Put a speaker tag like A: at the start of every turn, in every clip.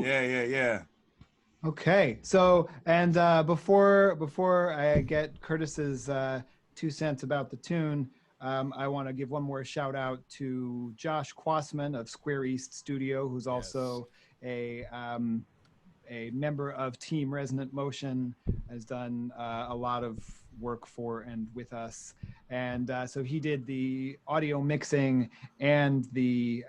A: Woo!
B: Yeah.
A: Okay, so and before I get Curtis's 2 cents about the tune, I want to give one more shout out to Josh Kwassman of SquarEast Studio, who's also a member of Team Resonant Motion, has done a lot of work for and with us, and so he did the audio mixing and the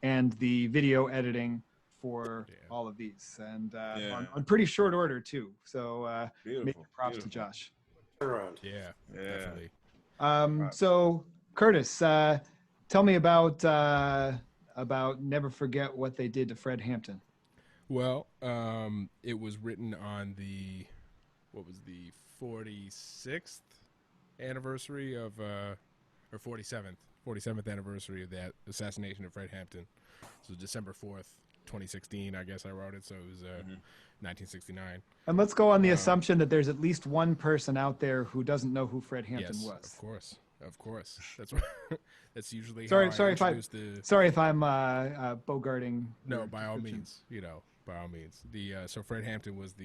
A: video editing for all of these, and on pretty short order too. So major props to Josh.
C: Yeah, definitely.
A: So Curtis, tell me about Never Forget What They Did to Fred Hampton.
C: Well, it was written on the 46th anniversary of or 47th anniversary of that assassination of Fred Hampton. So December 4th, 2016, I guess I wrote it. So it was 1969.
A: And let's go on the assumption that there's at least one person out there who doesn't know who Fred Hampton was.
C: Of course. That's what. That's usually
A: sorry if I'm bogarting.
C: No, by all means. By all means. So Fred Hampton was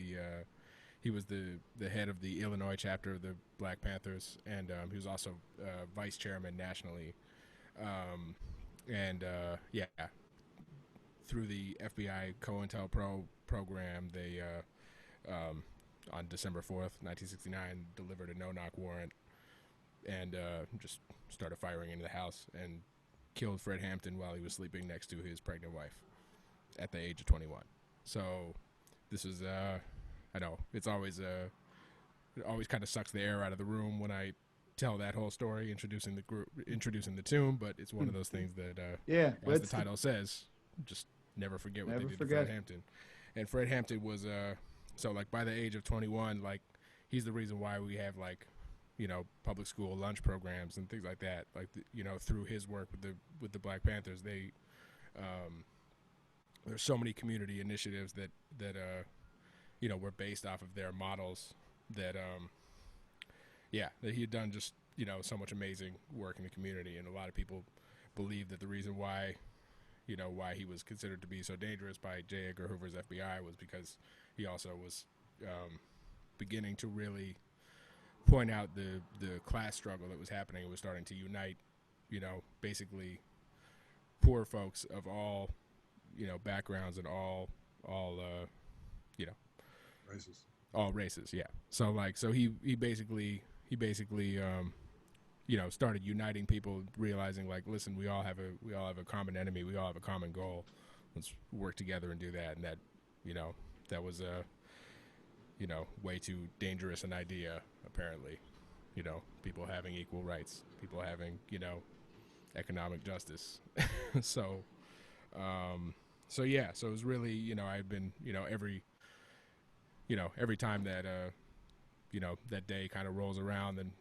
C: he was the head of the Illinois chapter of the Black Panthers, and he was also vice chairman nationally. Through the FBI COINTELPRO program, they on December 4th, 1969, delivered a no-knock warrant and just started firing into the house and killed Fred Hampton while he was sleeping next to his pregnant wife at the age of 21. So this is, I know, it always kind of sucks the air out of the room when I tell that whole story, introducing the tune, but it's one of those things that, as the title says, just never forget what they did to Fred Hampton. And Fred Hampton was, so like by the age of 21, like he's the reason why we have like, public school lunch programs and things like that. Like, through his work with the Black Panthers, there's so many community initiatives that were based off of their models that he had done just, so much amazing work in the community. And a lot of people believe that the reason why he was considered to be so dangerous by J. Edgar Hoover's FBI was because he also was beginning to really point out the class struggle that was happening. It was starting to unite, basically poor folks of all, backgrounds and all
B: races.
C: All races, yeah. So he basically started uniting people, realizing like, listen, we all have a common enemy, we all have a common goal. Let's work together and do that. And that, that was a way too dangerous an idea, apparently. People having equal rights, people having, economic justice. So it was really, I've been, every time that, that day kind of rolls around, and,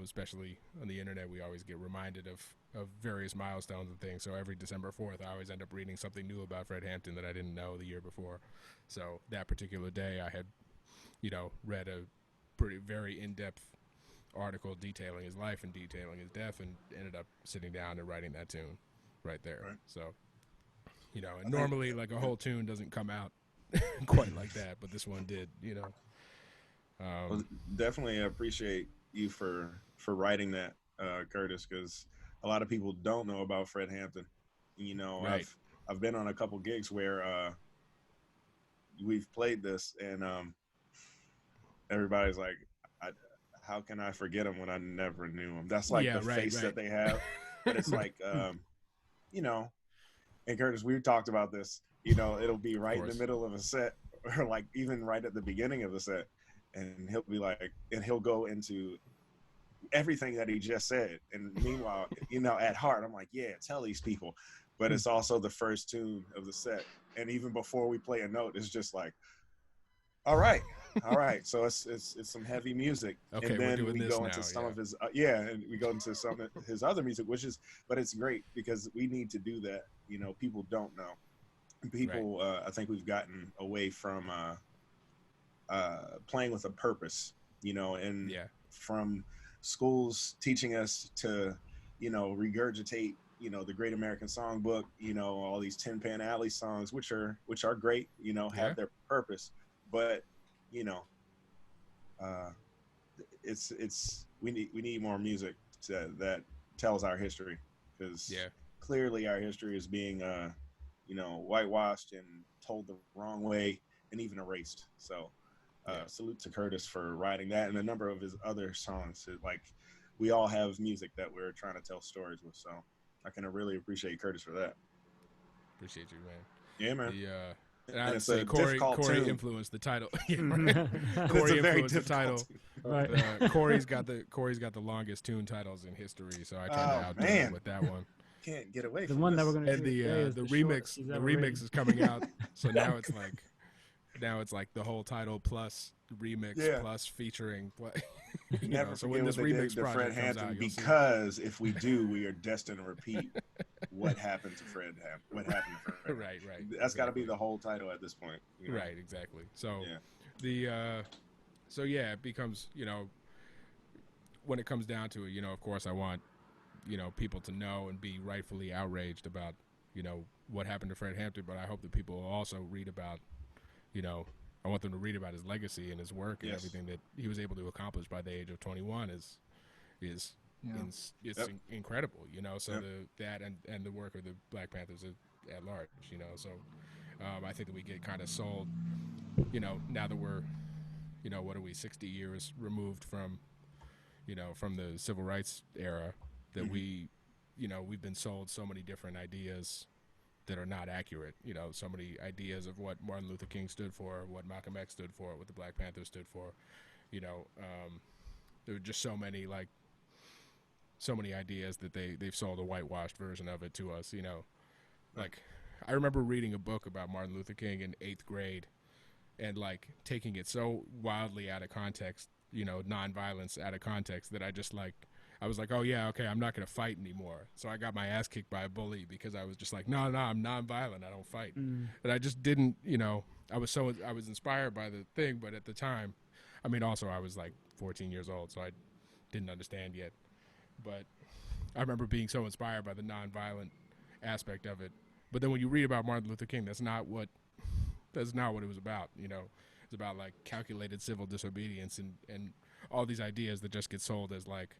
C: especially on the internet, we always get reminded of various milestones and things. So every December 4th, I always end up reading something new about Fred Hampton that I didn't know the year before. So that particular day I had, read a very in-depth article detailing his life and detailing his death, and ended up sitting down and writing that tune right there. Right. So, and normally like a whole tune doesn't come out quite like that, but this one did,
B: Well, definitely appreciate you for writing that, Curtis, because a lot of people don't know about Fred Hampton. Right. I've been on a couple gigs where we've played this, and everybody's like, how can I forget him when I never knew him? That's like face that they have. But it's like, and Curtis, we talked about this, it'll be right in the middle of a set, or like even right at the beginning of the set. And he'll be like, and he'll go into everything that he just said. And meanwhile, at heart, I'm like, yeah, tell these people. But it's also the first tune of the set. And even before we play a note, it's just like, all right. So it's some heavy music.
C: Okay,
B: and then we go
C: now,
B: into some of his, and we go into some of his other music, but it's great because we need to do that. People don't know. People, I think we've gotten away from playing with a purpose, from schools teaching us to, regurgitate, you know, the Great American Songbook, you know, all these Tin Pan Alley songs, which are great, you know, have their purpose, but you know, we need more music that tells our history, because clearly our history is being you know, whitewashed and told the wrong way and even erased. So salute to Curtis for writing that and a number of his other songs. Like, we all have music that we're trying to tell stories with, so I can really appreciate Curtis for that.
C: Appreciate you, man.
B: Yeah, man.
C: And I'd say Corey influenced the title. Corey influenced the title. Right. Corey's got the longest tune titles in history, so I tried to outdo him with that one.
B: Can't get away
D: the
B: from
D: one
B: this.
D: that we're gonna
C: do. And the remix is coming out, so now it's like the whole title plus remix plus featuring.
B: You never forget what they did to Fred Hampton, because if we do, we are destined to repeat what happened to Fred Hampton. What happened to Fred?
C: Right.
B: That's got to be the whole title at this point. You know?
C: Right, exactly. So it becomes, you know, when it comes down to it, you know, of course I want, you know, people to know and be rightfully outraged about, you know, what happened to Fred Hampton, but I hope that people will also read about, you know, I want them to read about his legacy and his work and everything that he was able to accomplish by the age of 21 is incredible, you know. So that and the work of the Black Panthers at large, you know. So I think that we get kind of sold, you know, now that we're, you know, what are we, 60 years removed from, you know, from the civil rights era, that we, you know, we've been sold so many different ideas that are not accurate, you know, so many ideas of what Martin Luther King stood for, what Malcolm X stood for, what the Black Panthers stood for, you know. There were just so many ideas that they've sold a whitewashed version of it to us, you know. Like, I remember reading a book about Martin Luther King in 8th grade and, like, taking it so wildly out of context, you know, nonviolence out of context, that I was like, oh yeah, okay, I'm not going to fight anymore. So I got my ass kicked by a bully because I was just like, no, I'm nonviolent, I don't fight. And I just didn't, you know, I was inspired by the thing, but at the time, I mean, also I was like 14 years old, so I didn't understand yet. But I remember being so inspired by the nonviolent aspect of it. But then when you read about Martin Luther King, that's not what it was about, you know. It's about, like, calculated civil disobedience and all these ideas that just get sold as, like,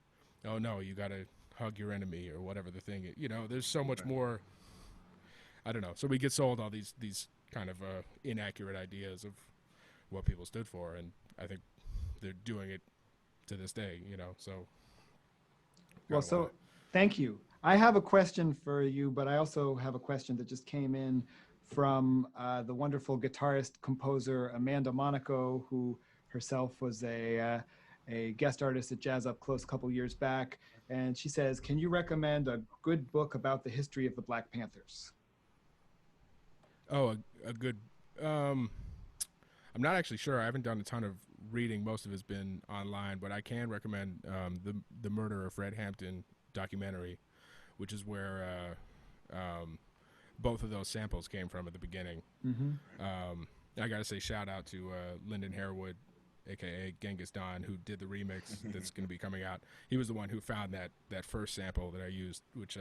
C: oh no, you got to hug your enemy or whatever the thing is. You know, there's so much more, I don't know. So we get sold all these kind of inaccurate ideas of what people stood for, and I think they're doing it to this day, you know, so.
A: Well, so thank you. I have a question for you, but I also have a question that just came in from the wonderful guitarist composer Amanda Monaco, who herself was a guest artist at Jazz Up Close a couple years back. And she says, can you recommend a good book about the history of the Black Panthers?
C: Oh, a good, I'm not actually sure. I haven't done a ton of reading. Most of it's been online, but I can recommend the Murder of Fred Hampton documentary, which is where both of those samples came from at the beginning. I got to say shout out to Lyndon Harewood, aka Genghis Don, who did the remix that's going to be coming out. He was the one who found that first sample that I used, which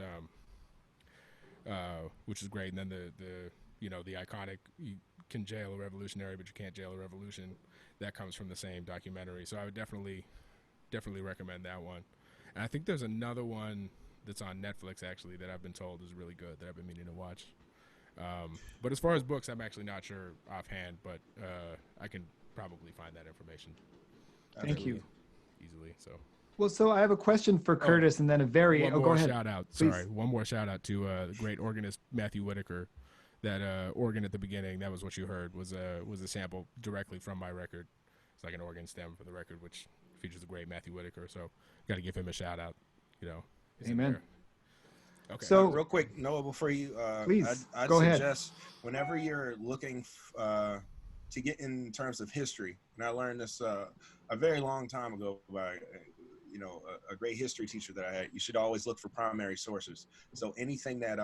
C: is great. And then the you know, the iconic "you can jail a revolutionary but you can't jail a revolution," that comes from the same documentary. So I would definitely recommend that one. And I think there's another one that's on Netflix actually that I've been told is really good that I've been meaning to watch. But as far as books, I'm actually not sure offhand, but I can probably find that information.
A: Thank you.
C: Easily. So.
A: Well, so I have a question for Curtis, and then a very
C: go ahead.
A: Shout out.
C: Sorry, one more shout out to the great organist Matthew Whitaker. That organ at the beginning, that was what you heard, was a sample directly from my record. It's like an organ stem for the record, which features the great Matthew Whitaker. So got to give him a shout out. You know.
A: Amen.
B: Okay. So real quick, Noah, before you
A: please
B: I'd
A: go
B: suggest whenever you're looking to get in terms of history, and I learned this a very long time ago by a great history teacher that I had. You should always look for primary sources. So anything that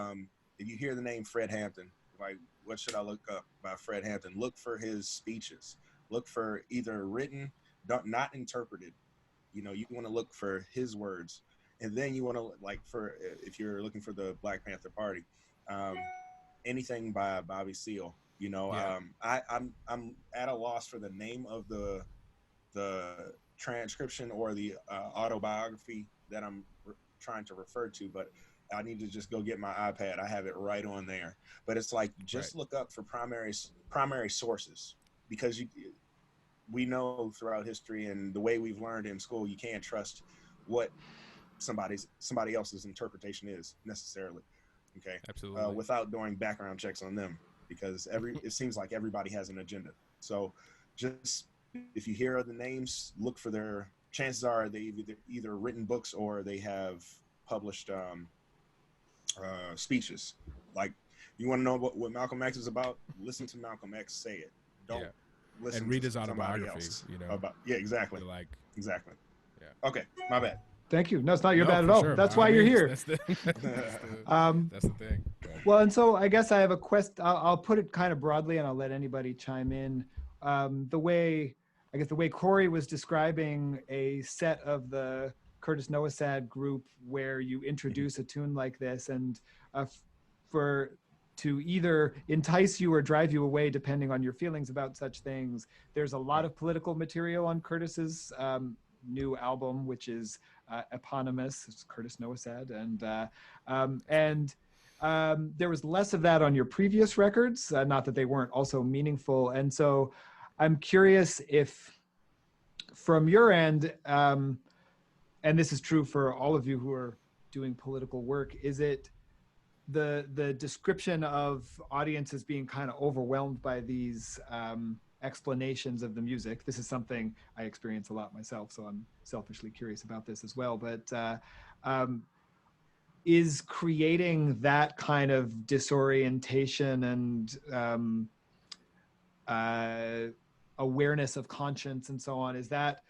B: if you hear the name Fred Hampton, like, what should I look up about Fred Hampton? Look for his speeches. Look for either written, not interpreted. You know, you want to look for his words. And then you want to, like, for if you're looking for the Black Panther Party, anything by Bobby Seale. You know, I'm at a loss for the name of the transcription or the autobiography that I'm trying to refer to, but I need to just go get my iPad. I have it right on there. But it's like, just look up for primary sources, because we know throughout history and the way we've learned in school, you can't trust what somebody else's interpretation is necessarily. Okay.
C: Absolutely.
B: Without doing background checks on them, because it seems like everybody has an agenda. So just, if you hear other names, look for their, chances are they either written books or they have published speeches. Like, you want to know what Malcolm X is about? Listen to Malcolm X say it. Don't listen
C: and read
B: to
C: his
B: somebody
C: autobiography.
B: else.
C: You know,
B: exactly.
C: Like,
B: exactly.
C: Yeah.
B: Okay, my bad.
A: Thank you. No, it's not your bad at
C: for
A: all.
C: sure.
A: That's why you're here.
C: That's the thing.
A: Well, and so I guess I have a quest. I'll put it kind of broadly, and I'll let anybody chime in. The way Corey was describing a set of the Curtis Nowosad group, where you introduce a tune like this, and to either entice you or drive you away, depending on your feelings about such things. There's a lot of political material on Curtis's new album, which is eponymous. It's Curtis Nowosad, and there was less of that on your previous records. Not that they weren't also meaningful. And so I'm curious if, from your end, and this is true for all of you who are doing political work, is it the description of audiences being kind of overwhelmed by these explanations of the music? This is something I experience a lot myself, so I'm selfishly curious about this as well. But is creating that kind of disorientation and awareness of conscience and so on, is that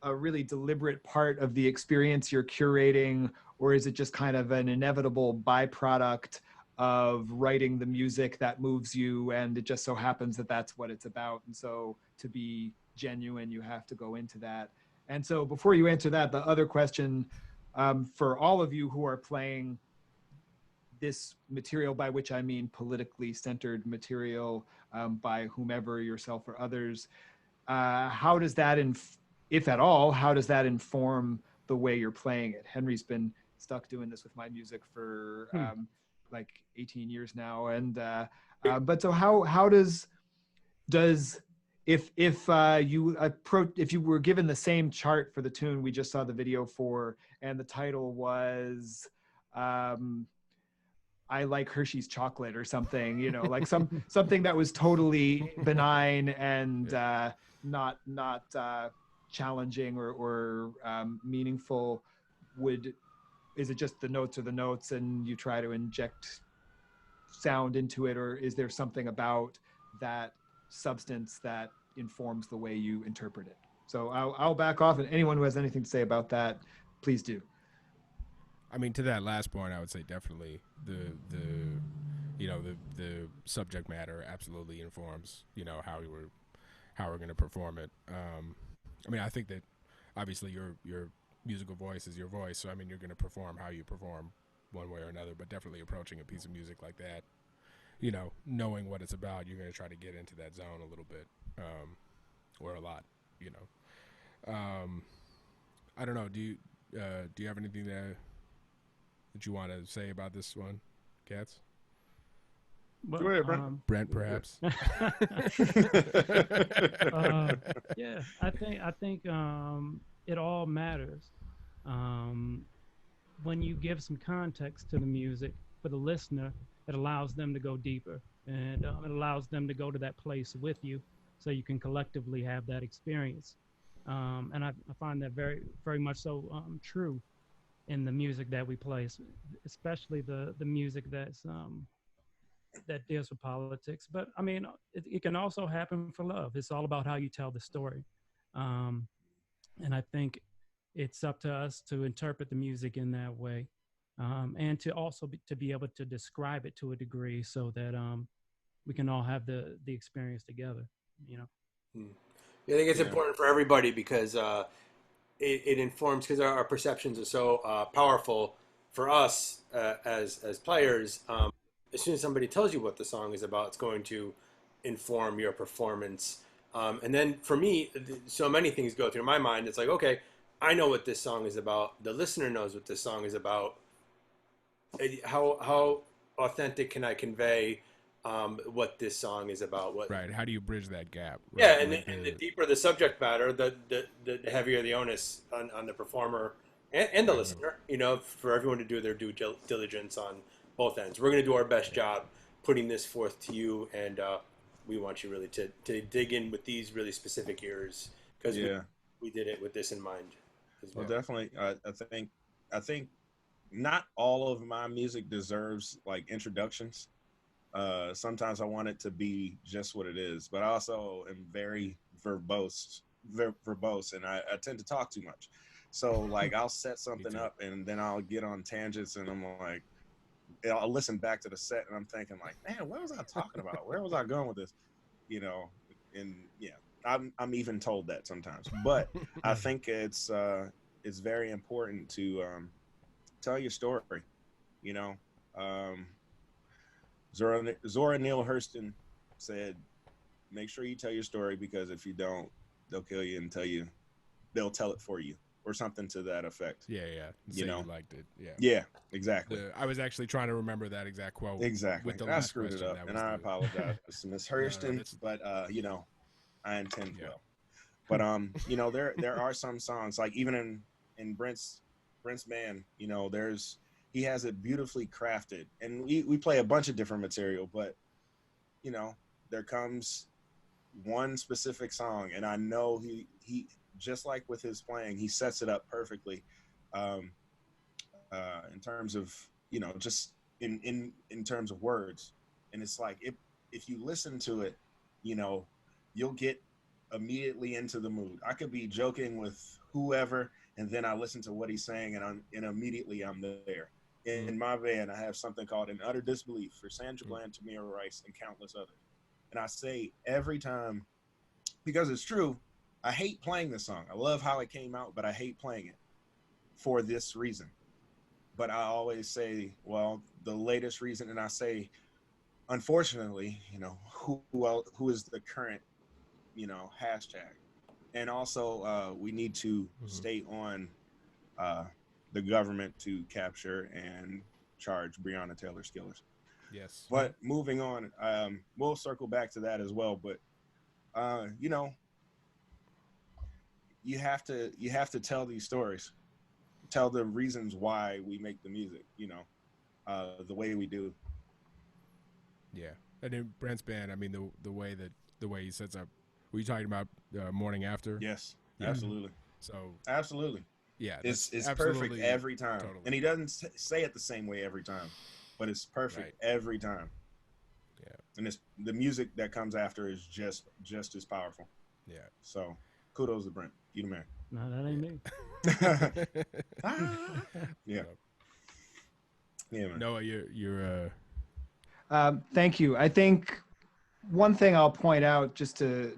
A: a really deliberate part of the experience you're curating, or is it just kind of an inevitable byproduct of writing the music that moves you, and it just so happens that that's what it's about, and so to be genuine you have to go into that? And so before you answer that, the other question, for all of you who are playing this material, by which I mean politically centered material, by whomever, yourself or others, how does that, if at all, how does that inform the way you're playing it? Henry's been stuck doing this with my music for like 18 years now, and but so how does if you were given the same chart for the tune we just saw the video for, and the title was I like Hershey's chocolate or something, you know, like something that was totally benign and not challenging or meaningful, is it just the notes are the notes and you try to inject sound into it, or is there something about that substance that informs the way you interpret it? So I'll back off, and anyone who has anything to say about that, please do.
C: I mean, to that last point, I would say definitely the subject matter absolutely informs, you know, how we're going to perform it. I mean, I think that obviously your musical voice is your voice, so I mean, you're going to perform how you perform one way or another, but definitely approaching a piece of music like that, you know, knowing what it's about, you're going to try to get into that zone a little bit, or a lot, you know. I don't know. Do you have anything that you want to say about this one, Katz?
D: Well,
B: Go ahead,
C: Brent, perhaps.
D: Yeah, I think it all matters. When you give some context to the music for the listener, it allows them to go deeper, and it allows them to go to that place with you, so you can collectively have that experience. And I find that very, very much so true in the music that we play, especially the music that deals with politics. But I mean, it can also happen for love. It's all about how you tell the story. And I think it's up to us to interpret the music in that way, and to also be able to describe it to a degree, so that we can all have the experience together, you know.
E: I think it's important for everybody, because it informs, because our perceptions are so powerful for us as players. As soon as somebody tells you what the song is about, it's going to inform your performance. And then for me, so many things go through my mind. It's like, okay, I know what this song is about. The listener knows what this song is about. How authentic can I convey what this song is about?
C: Right. How do you bridge that gap? Right?
E: Yeah, and the deeper the subject matter, the heavier the onus on the performer and the listener. You know, for everyone to do their due diligence on both ends. We're going to do our best job putting this forth to you, and we want you really to dig in with these really specific ears, because we did it with this in mind as well.
B: Well, definitely. I think not all of my music deserves like introductions. Sometimes I want it to be just what it is, but I also am very verbose, and I tend to talk too much. So like I'll set something up and then I'll get on tangents, and I'm like, I'll listen back to the set and I'm thinking like, man, what was I talking about? Where was I going with this? You know, and I'm even told that sometimes, but I think it's very important to tell your story. You know, Zora Neale Hurston said, make sure you tell your story, because if you don't, they'll kill you and they'll tell it for you, or something to that effect.
C: Yeah.
B: You know,
C: you liked it. Yeah.
B: Yeah, exactly.
C: I was actually trying to remember that exact quote.
B: Exactly.
C: With the
B: I
C: last
B: screwed it
C: question.
B: up, and I apologize to Miss Hurston, but you know, I intend well. But you know, there are some songs, like even in Brent's band, you know, he has it beautifully crafted, and we play a bunch of different material, but you know, there comes one specific song, and I know he just like with his playing, he sets it up perfectly, in terms of, you know, just in terms of words, and it's like if you listen to it, you know, you'll get immediately into the mood. I could be joking with whoever, and then I listen to what he's saying, and immediately I'm there. In my band, I have something called An Utter Disbelief for Sandra Bland, Tamira Rice, and countless others. And I say every time, because it's true, I hate playing this song. I love how it came out, but I hate playing it for this reason. But I always say, well, the latest reason, and I say, unfortunately, you know, who is the current, you know, hashtag. And also, we need to stay on the government to capture and charge Breonna Taylor's killers.
C: Yes.
B: But moving on, we'll circle back to that as well. But you know, you have to tell these stories, tell the reasons why we make the music. You know, the way we do.
C: Yeah, and in Brent's band, I mean, the way he sets up. Were you talking about Morning After?
B: Yes,
C: yeah.
B: Absolutely.
C: So
B: absolutely.
C: Yeah,
B: it's perfect every time,
C: totally.
B: And he doesn't say it the same way every time, but it's perfect every time.
C: Yeah,
B: and the music that comes after is just as powerful. Yeah. So, kudos to Brent. You the man.
D: No, that ain't me.
B: Yeah. Yeah, man.
C: Noah, you're.
A: Thank you. I think one thing I'll point out, just to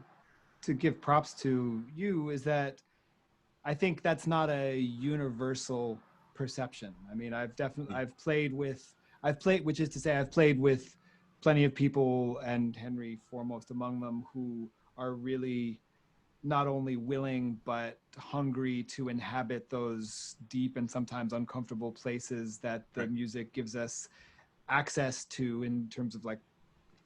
A: give props to you, is that I think that's not a universal perception. I mean, I've played with plenty of people, and Henry foremost among them, who are really not only willing but hungry to inhabit those deep and sometimes uncomfortable places that the music gives us access to, in terms of like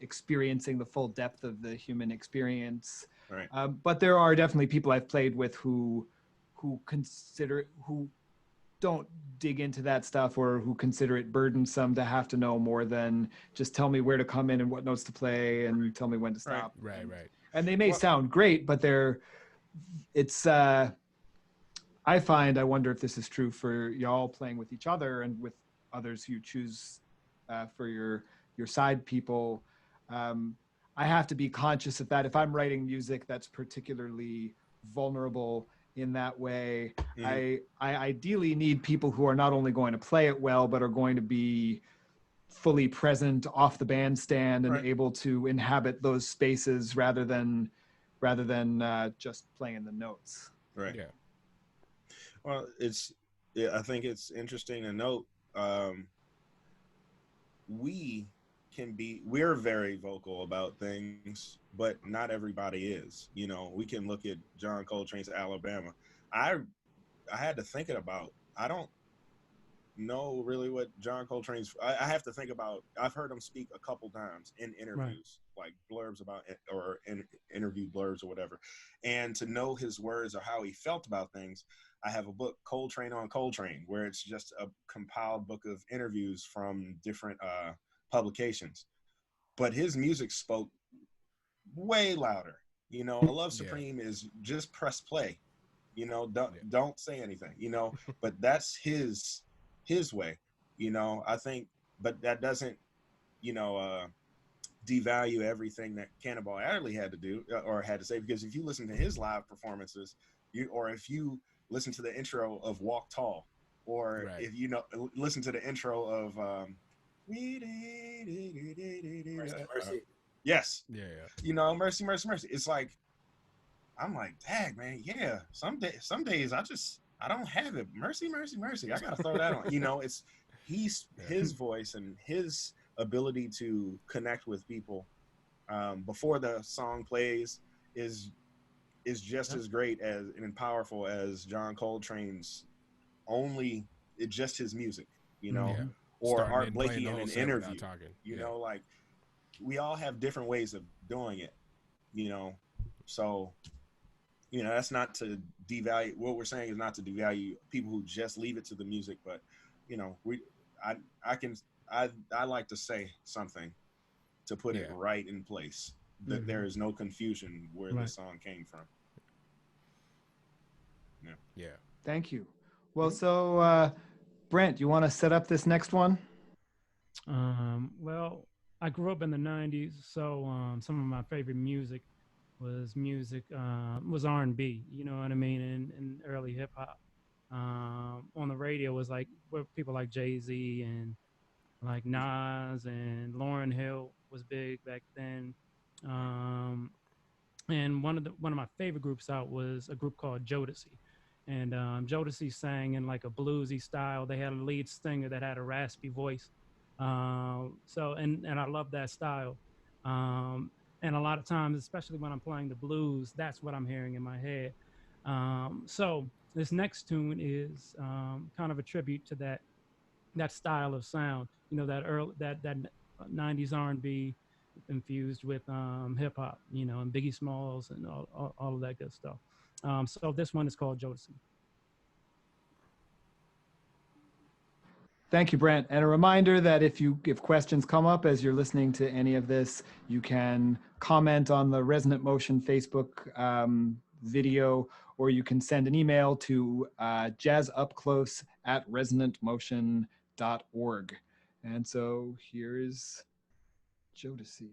A: experiencing the full depth of the human experience.
B: Right.
A: But there are definitely people I've played with who don't dig into that stuff, or who consider it burdensome to have to know more than just tell me where to come in and what notes to play and tell me when to stop.
C: Right.
A: And they may sound great, but I wonder if this is true for y'all playing with each other and with others you choose for your side people. I have to be conscious of that. If I'm writing music that's particularly vulnerable in that way, I ideally need people who are not only going to play it well, but are going to be fully present off the bandstand and able to inhabit those spaces rather than just playing the notes.
B: Right.
C: Yeah.
B: Well, I think it's interesting to note. We're very vocal about things, but not everybody is. You know, we can look at John Coltrane's Alabama. I had to think about. I don't know really what John Coltrane's. I have to think about. I've heard him speak a couple times in interviews, like blurbs about it, or in interview blurbs or whatever, and to know his words or how he felt about things. I have a book, Coltrane on Coltrane, where it's just a compiled book of interviews from different publications. But his music spoke way louder. You know, A Love Supreme is just press play. You know, don't say anything. You know, but that's his way. You know, I think, but that doesn't, you know, devalue everything that Cannonball Adderley had to do or had to say, because if you listen to his live performances, or if you listen to the intro of Walk Tall, or if you know, listen to the intro of
E: Mercy.
B: Yes.
C: Yeah.
B: You know, Mercy, Mercy, Mercy. It's like, I'm like, dang, man, yeah. Some days I don't have it. Mercy, Mercy, Mercy. I gotta throw that on. You know, it's his voice and his ability to connect with people before the song plays is just as great as and powerful as John Coltrane's just his music, you know, or
C: Starting
B: Art
C: and
B: Blakey
C: playing
B: in
C: the
B: an
C: whole set
B: interview.
C: without talking.
B: You know, like we all have different ways of doing it, you know. So, you know, that's not to devalue. What we're saying is not to devalue people who just leave it to the music, but you know, I like to say something to put it right in place, that there is no confusion where the song came from.
C: Yeah.
A: Thank you. Well, so Brent, you want to set up this next one?
D: Well, I grew up in the 90s, so some of my favorite music was R&B, you know what I mean, and early hip hop. On the radio was like people like Jay-Z and like Nas and Lauryn Hill was big back then. And one of my favorite groups out was a group called Jodeci. And Jodeci sang in like a bluesy style. They had a lead singer that had a raspy voice. And I love that style. And a lot of times, especially when I'm playing the blues, that's what I'm hearing in my head. So this next tune is kind of a tribute to that style of sound. You know, that 90s R&B infused with hip hop. You know, and Biggie Smalls and all of that good stuff. So this one is called Jodeci.
A: Thank you, Brent. And a reminder that if questions come up as you're listening to any of this, you can comment on the Resonant Motion Facebook video, or you can send an email to jazzupclose@resonantmotion.org. And so here's Jodeci.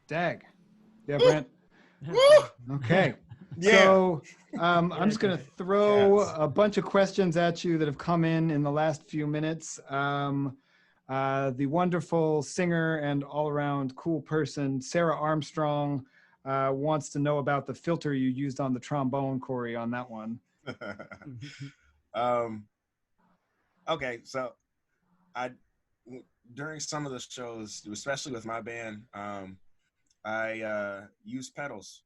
A: Dag. Yeah, Brent. Okay.
B: Yeah.
A: So I'm just going to throw a bunch of questions at you that have come in the last few minutes. The wonderful singer and all-around cool person, Sarah Armstrong, wants to know about the filter you used on the trombone, Corey, on that one.
B: Okay, so during some of the shows, especially with my band, I use pedals.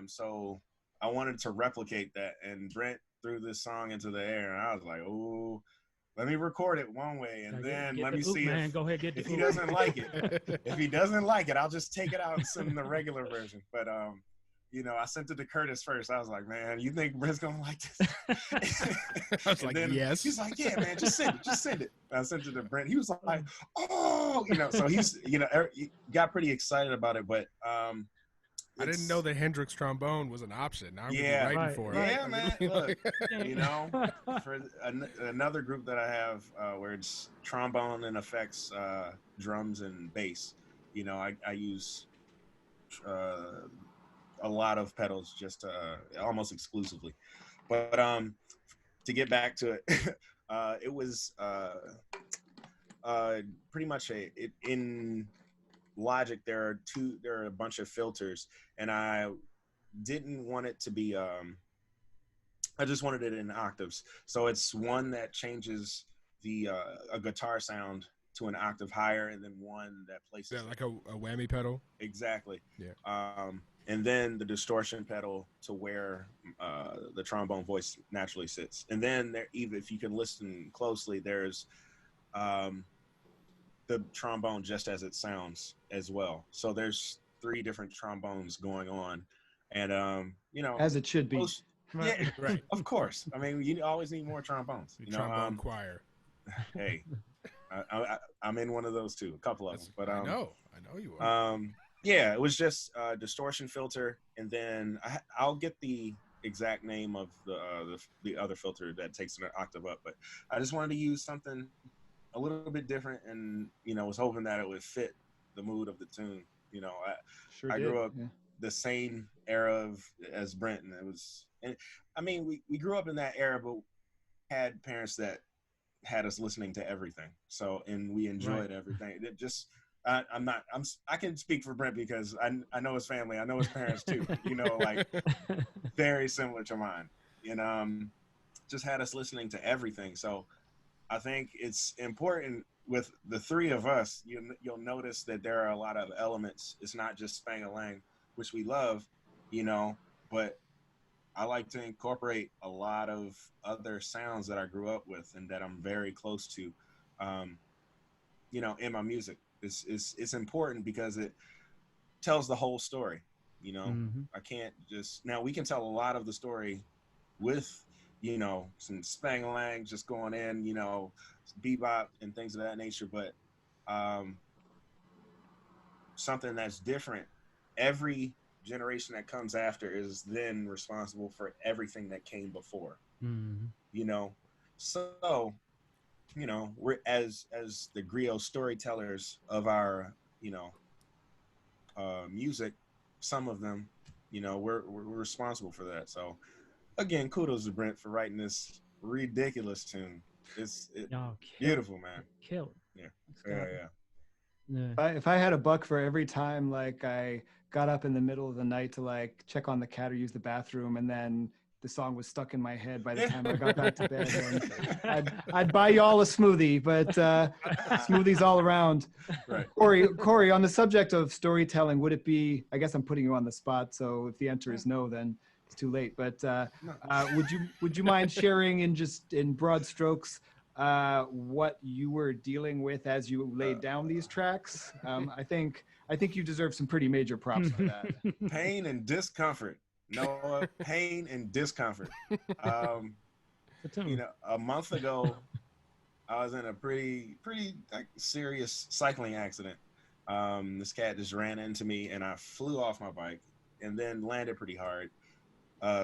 B: So I wanted to replicate that, and Brent threw this song into the air, and I was like, "Oh, let me record it one way, and then let me see if he doesn't like it. If he doesn't like it, I'll just take it out and send him the regular version." But you know, I sent it to Curtis first. I was like, "Man, you think Brent's gonna like this?"
C: I was like, "Yes."
B: He's like, "Yeah, man, just send it." I sent it to Brent. He was like, "Oh," you know. So he's, you know, he got pretty excited about it. But
C: I didn't know the Hendrix trombone was an option. Now I'm gonna be writing for it.
B: Yeah, man. Look, you know, for another group that I have where it's trombone and effects, drums and bass. You know, I use a lot of pedals, just almost exclusively. But to get back to it, it was pretty much in Logic. There are a bunch of filters, and I didn't want it to be. I just wanted it in octaves. So it's one that changes a guitar sound to an octave higher, and then one that places
C: like a whammy pedal.
B: Exactly.
C: Yeah.
B: And then the distortion pedal to where the trombone voice naturally sits. And then there, even if you can listen closely, there's the trombone just as it sounds as well. So there's 3 different trombones going on, and you know,
A: as it should be.
B: Yeah, right. Of course. I mean, you always need more trombones. You know,
C: trombone choir.
B: Hey, I'm in one of those too. A couple of them, but
C: I know you are.
B: Yeah, it was just a distortion filter, and then I'll get the exact name of the other filter that takes an octave up. But I just wanted to use something a little bit different, and you know, was hoping that it would fit the mood of the tune. You know, I grew up the same era as Brent, and I mean, we grew up in that era, but had parents that had us listening to everything. So, and we enjoyed everything. It just, I can speak for Brent because I know his family. I know his parents too, you know, like very similar to mine, and just had us listening to everything. So I think it's important with the 3 of us, you'll notice that there are a lot of elements. It's not just spang-a-lang, which we love, you know, but I like to incorporate a lot of other sounds that I grew up with and that I'm very close to, you know, in my music. It's important because it tells the whole story, you know. I can't just, now we can tell a lot of the story with, you know, some spang-a-lang just going in, you know, bebop and things of that nature, but something that's different. Every generation that comes after is then responsible for everything that came before. You know, so you know, we're as the griot storytellers of our, you know, music, some of them, you know, we're responsible for that. So again, kudos to Brent for writing this ridiculous tune. It's beautiful, man.
D: Kill
B: it.
A: If I had $1 for every time like I got up in the middle of the night to like check on the cat or use the bathroom, and then the song was stuck in my head by the time I got back to bed, and I'd buy y'all a smoothie, but smoothies all around.
B: Right.
A: Corey, on the subject of storytelling, would it be, I guess I'm putting you on the spot, so if the answer is no, then it's too late, but would you mind sharing in broad strokes what you were dealing with as you laid down these tracks? I think you deserve some pretty major props for that.
B: Pain and discomfort. Noah, pain and discomfort. You know, a month ago, I was in a pretty like, serious cycling accident. This cat just ran into me, and I flew off my bike, and then landed pretty hard.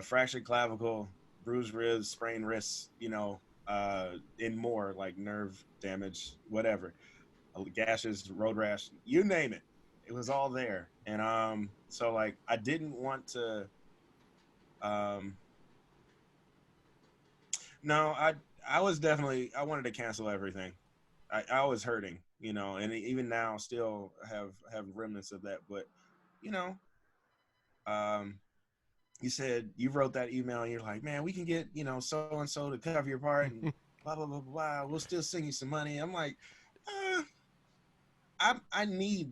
B: Fractured clavicle, bruised ribs, sprained wrists, you know, and more, like nerve damage, whatever, gashes, road rash, you name it. It was all there. And so like I didn't want to no, I was definitely, I wanted to cancel everything. I was hurting, you know, and even now still have remnants of that. But, you know, you said you wrote that email and you're like, man, we can get, you know, so and so to cover your part and blah blah blah blah. We'll still sing you some money. I'm like, I need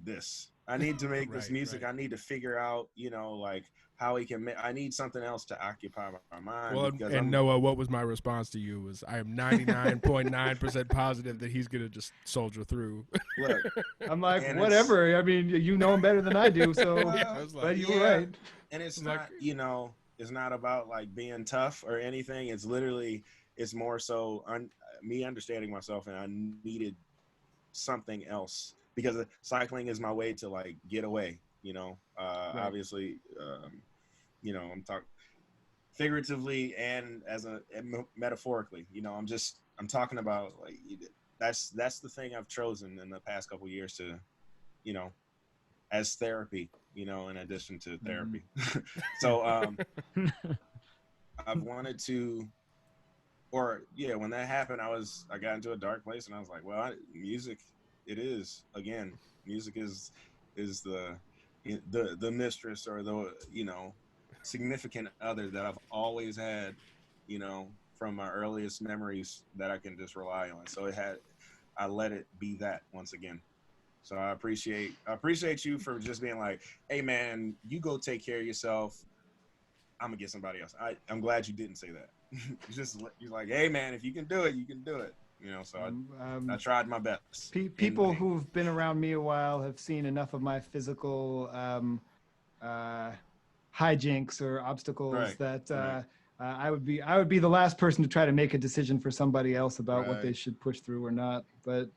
B: this. I need to make this music.
C: Right.
B: I need to figure out, you know, like how he can. I need something else to occupy my mind.
C: Well,
B: because
C: and Noah, what was my response to you? Was I am 99.9% positive that he's gonna just soldier through.
B: Look,
A: I'm like, whatever. I mean, you know him better than I do, so.
B: I
C: was like,
A: but you were right.
B: And it's not, you know, it's not about like being tough or anything. It's literally, it's more so me understanding myself, and I needed something else because cycling is my way to like get away, you know. Right. Obviously, you know, I'm talking figuratively and metaphorically, you know. I'm talking about like that's the thing I've chosen in the past couple of years to, you know, as therapy, you know, in addition to therapy. So I've wanted to, or yeah, when that happened, I got into a dark place, and I was like, well, music. It is, again, music is the mistress or the, you know, significant other that I've always had, you know, from my earliest memories that I can just rely on. So I let it be that once again. So I appreciate you for just being like, hey man, you go take care of yourself. I'm gonna get somebody else. I'm glad you didn't say that. You're like, hey man, if you can do it, you can do it. You know, so I tried my best.
A: People who've been around me a while have seen enough of my physical hijinks or obstacles that I would be the last person to try to make a decision for somebody else about what they should push through or not. But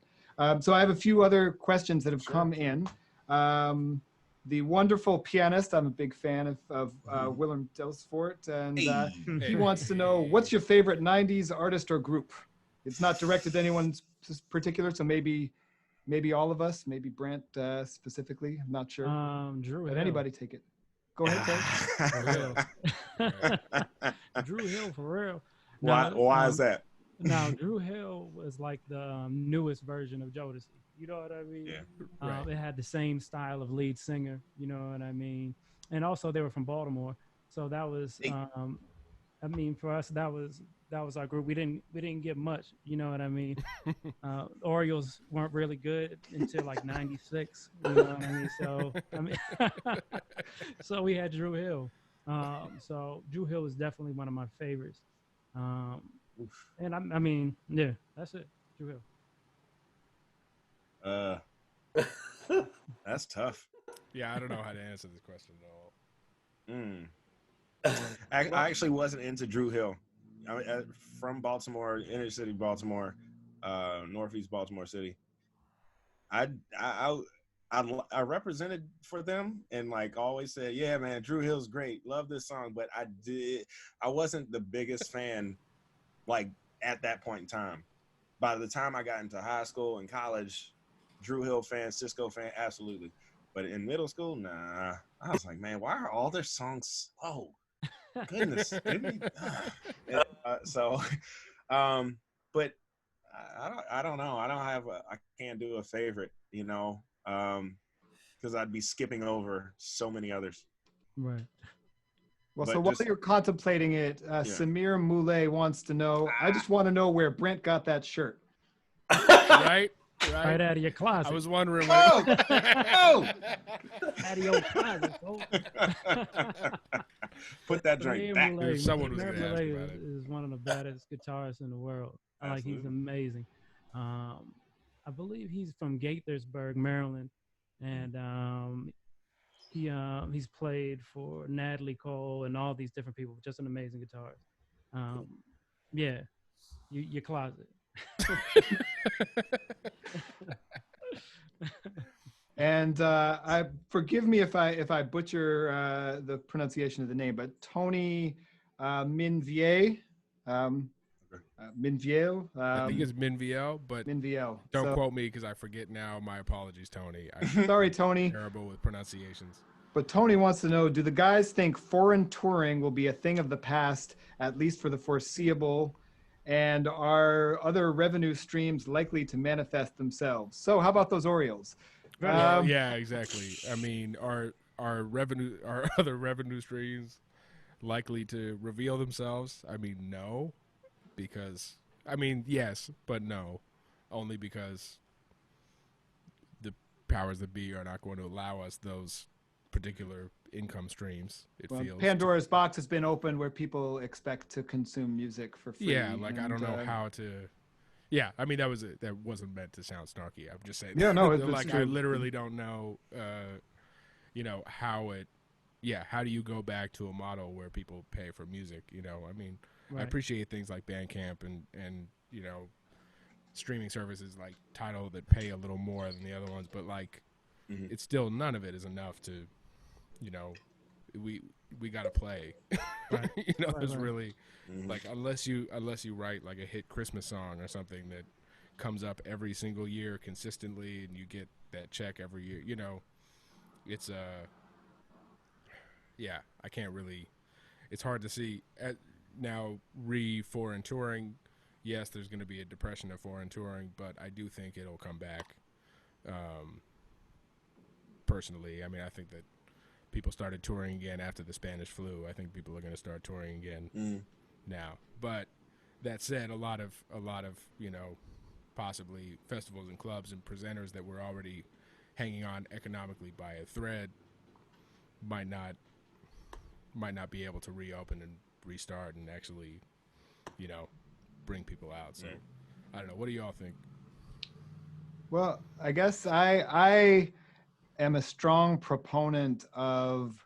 A: so I have a few other questions that have come in. The wonderful pianist, I'm a big fan of Willem Delsfort, and he wants to know, what's your favorite 90s artist or group? It's not directed to anyone particular, so maybe all of us, maybe Brent specifically. I'm not sure.
D: Drew
A: But
D: Hill.
A: anybody take it. Go ahead,
D: Drew Hill, for real.
B: Why is that?
D: Now, Drew Hill was like the newest version of Jodeci. You know what I mean? Yeah. It had the same style of lead singer. You know what I mean? And also, they were from Baltimore, so that was. I mean, for us, that was our group. We didn't get much. You know what I mean? Orioles weren't really good until like '96. You know what I mean? So I mean, so we had Drew Hill. So Drew Hill is definitely one of my favorites. And I mean, yeah, that's it. Drew
B: Hill. That's tough.
C: Yeah, I don't know how to answer this question at all.
B: I actually wasn't into Drew Hill. From Baltimore, inner city Baltimore, northeast Baltimore City. I represented for them and like always said, yeah, man, Drew Hill's great. Love this song. But I wasn't the biggest fan like at that point in time. By the time I got into high school and college, Drew Hill fan, Cisco fan, absolutely. But in middle school, nah. I was like, man, why are all their songs slow? Goodness. But I don't know. I can't do a favorite, you know, because I'd be skipping over so many others.
D: Right.
A: Well, but so while you're contemplating it, Samir Moulay wants to know, I just want to know where Brent got that shirt.
C: Right
D: out of your closet.
C: I was wondering.
B: Out
D: of your closet.
B: Put that drink back.
C: Someone was going to ask about it.
D: Is one of the baddest guitarists in the world. He's amazing. I believe he's from Gaithersburg, Maryland, and he's played for Natalie Cole and all these different people. Just an amazing guitarist. Yeah, your closet.
A: And forgive me if I butcher the pronunciation of the name, but Tony Minvier. Minviel.
C: I think it's Minviel, but
A: Minviel.
C: don't quote me because I forget now. My apologies, Tony.
A: Sorry, Tony.
C: Terrible with pronunciations.
A: But Tony wants to know, do the guys think foreign touring will be a thing of the past, at least for the foreseeable? And are other revenue streams likely to manifest themselves? So how about those Orioles?
C: Yeah, exactly. I mean, are other revenue streams likely to reveal themselves? I mean, no, because yes, but no, only because the powers that be are not going to allow us those particular income streams.
A: Pandora's box has been opened where people expect to consume music for free.
C: Yeah, like I don't know how to. Yeah, I mean that wasn't meant to sound snarky. I'm just saying.
A: Yeah, no,
C: like
A: true.
C: I literally don't know. How it. Yeah, how do you go back to a model where people pay for music? I mean, right. I appreciate things like Bandcamp and streaming services like Tidal that pay a little more than the other ones, but like it's still none of it is enough to. We gotta play. Right. There's really like unless you write like a hit Christmas song or something that comes up every single year consistently and you get that check every year. It's I can't really. It's hard to see now foreign touring. Yes, there's going to be a depression of foreign touring, but I do think it'll come back. Personally, I mean, I think that. People started touring again after the Spanish flu. I think people are going to start touring again now. But that said, a lot of possibly festivals and clubs and presenters that were already hanging on economically by a thread might not be able to reopen and restart and actually, bring people out. So I don't know. What do y'all think?
A: Well, I guess I am a strong proponent of,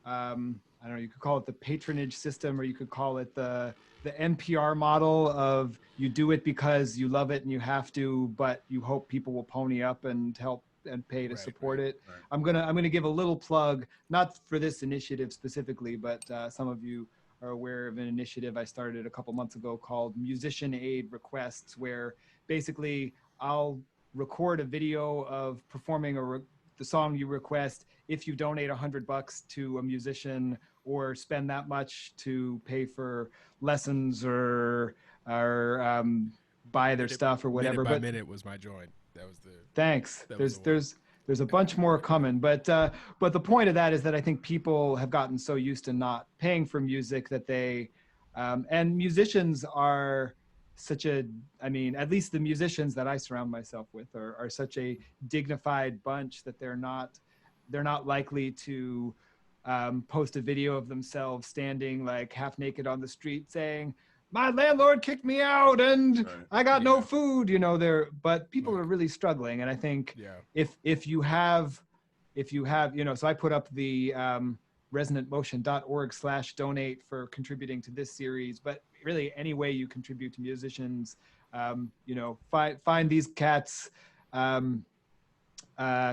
A: I don't know, you could call it the patronage system, or you could call it the NPR model of you do it because you love it and you have to, but you hope people will pony up and help and pay to support it. Right. I'm gonna give a little plug, not for this initiative specifically, but some of you are aware of an initiative I started a couple months ago called Musician Aid Requests, where basically I'll record a video of performing the song you request. If you donate $100 to a musician or spend that much to pay for lessons or buy their stuff or whatever.
C: Minute by minute was my joint. That was the.
A: Thanks. There's a bunch more coming, but the point of that is that I think people have gotten so used to not paying for music that they, and musicians are at least the musicians that I surround myself with are such a dignified bunch that they're not likely to post a video of themselves standing like half naked on the street saying, "My landlord kicked me out and I got no food," but people are really struggling. And I think if you have, so I put up the resonantmotion.org/donate for contributing to this series, but really any way you contribute to musicians, find these cats,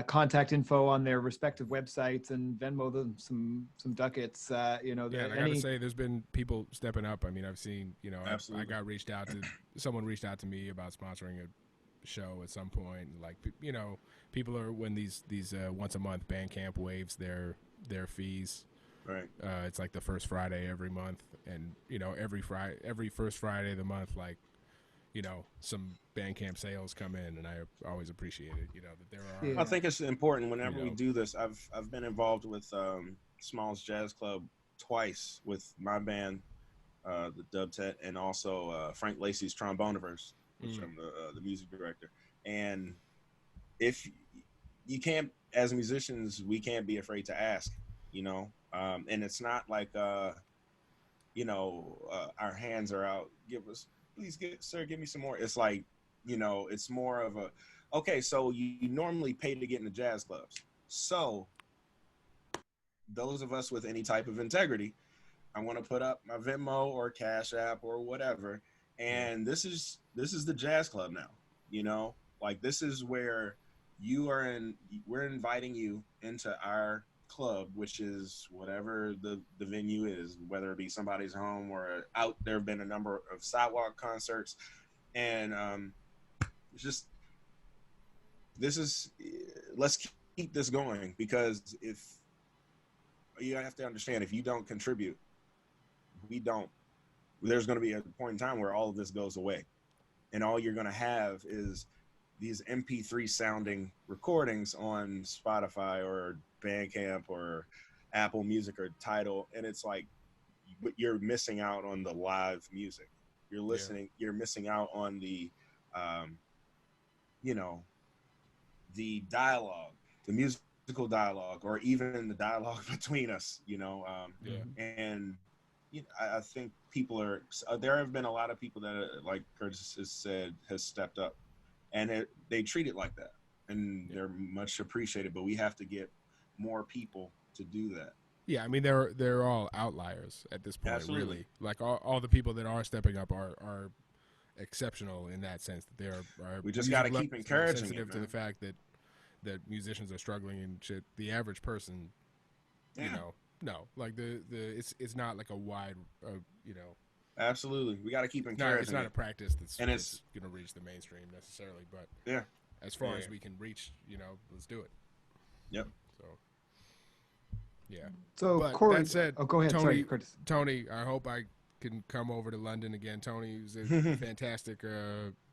A: contact info on their respective websites and Venmo them some ducats.
C: And I gotta say, there's been people stepping up. I mean, I've seen,
B: Absolutely.
C: someone reached out to me about sponsoring a show at some point. Like, people are, when these once a month Bandcamp waives their fees.
B: Right.
C: It's like the first Friday every month, and every first Friday of the month, like, some Bandcamp sales come in, and I always appreciate it. That there are.
B: I think it's important whenever we do this. I've been involved with Smalls Jazz Club twice with my band, the Dubtet, and also Frank Lacey's Tromboniverse, which I'm the music director. And if you can't, as musicians, we can't be afraid to ask. And it's not like our hands are out. Sir, give me some more. It's like, it's more of a, okay, so you normally pay to get into jazz clubs. So those of us with any type of integrity, I want to put up my Venmo or Cash App or whatever. And this is the jazz club now, like this is where we're inviting you into our club, which is whatever the venue is, whether it be somebody's home or out. There have been a number of sidewalk concerts, and it's just let's keep this going, because if you have to understand, if you don't contribute, there's going to be a point in time where all of this goes away, and all you're going to have is these MP3 sounding recordings on Spotify or Bandcamp or Apple Music or Tidal, and it's like you're missing out on the live music. You're missing out on the the dialogue, the musical dialogue, or even the dialogue between us, and I think people there have been a lot of people that, like Curtis has said, has stepped up, and they treat it like that, and they're much appreciated, but we have to get more people to do that.
C: Yeah, I mean, they're all outliers at this point. Absolutely. Really. Like all the people that are stepping up are exceptional in that sense, that they are
B: we just got to keep encouraging
C: sensitive to the fact that musicians are struggling and shit. The average person, no, like it's not like a wide,
B: Absolutely, we got to keep encouraging.
C: It's not a practice that's going to reach the mainstream necessarily, but as far as we can reach, let's do it.
B: Yep.
C: So, yeah.
A: So,
C: but
A: Corey,
C: that said,
A: go ahead.
C: Tony,
A: Sorry, Curtis.
C: Tony, I hope I can come over to London again. Tony was a fantastic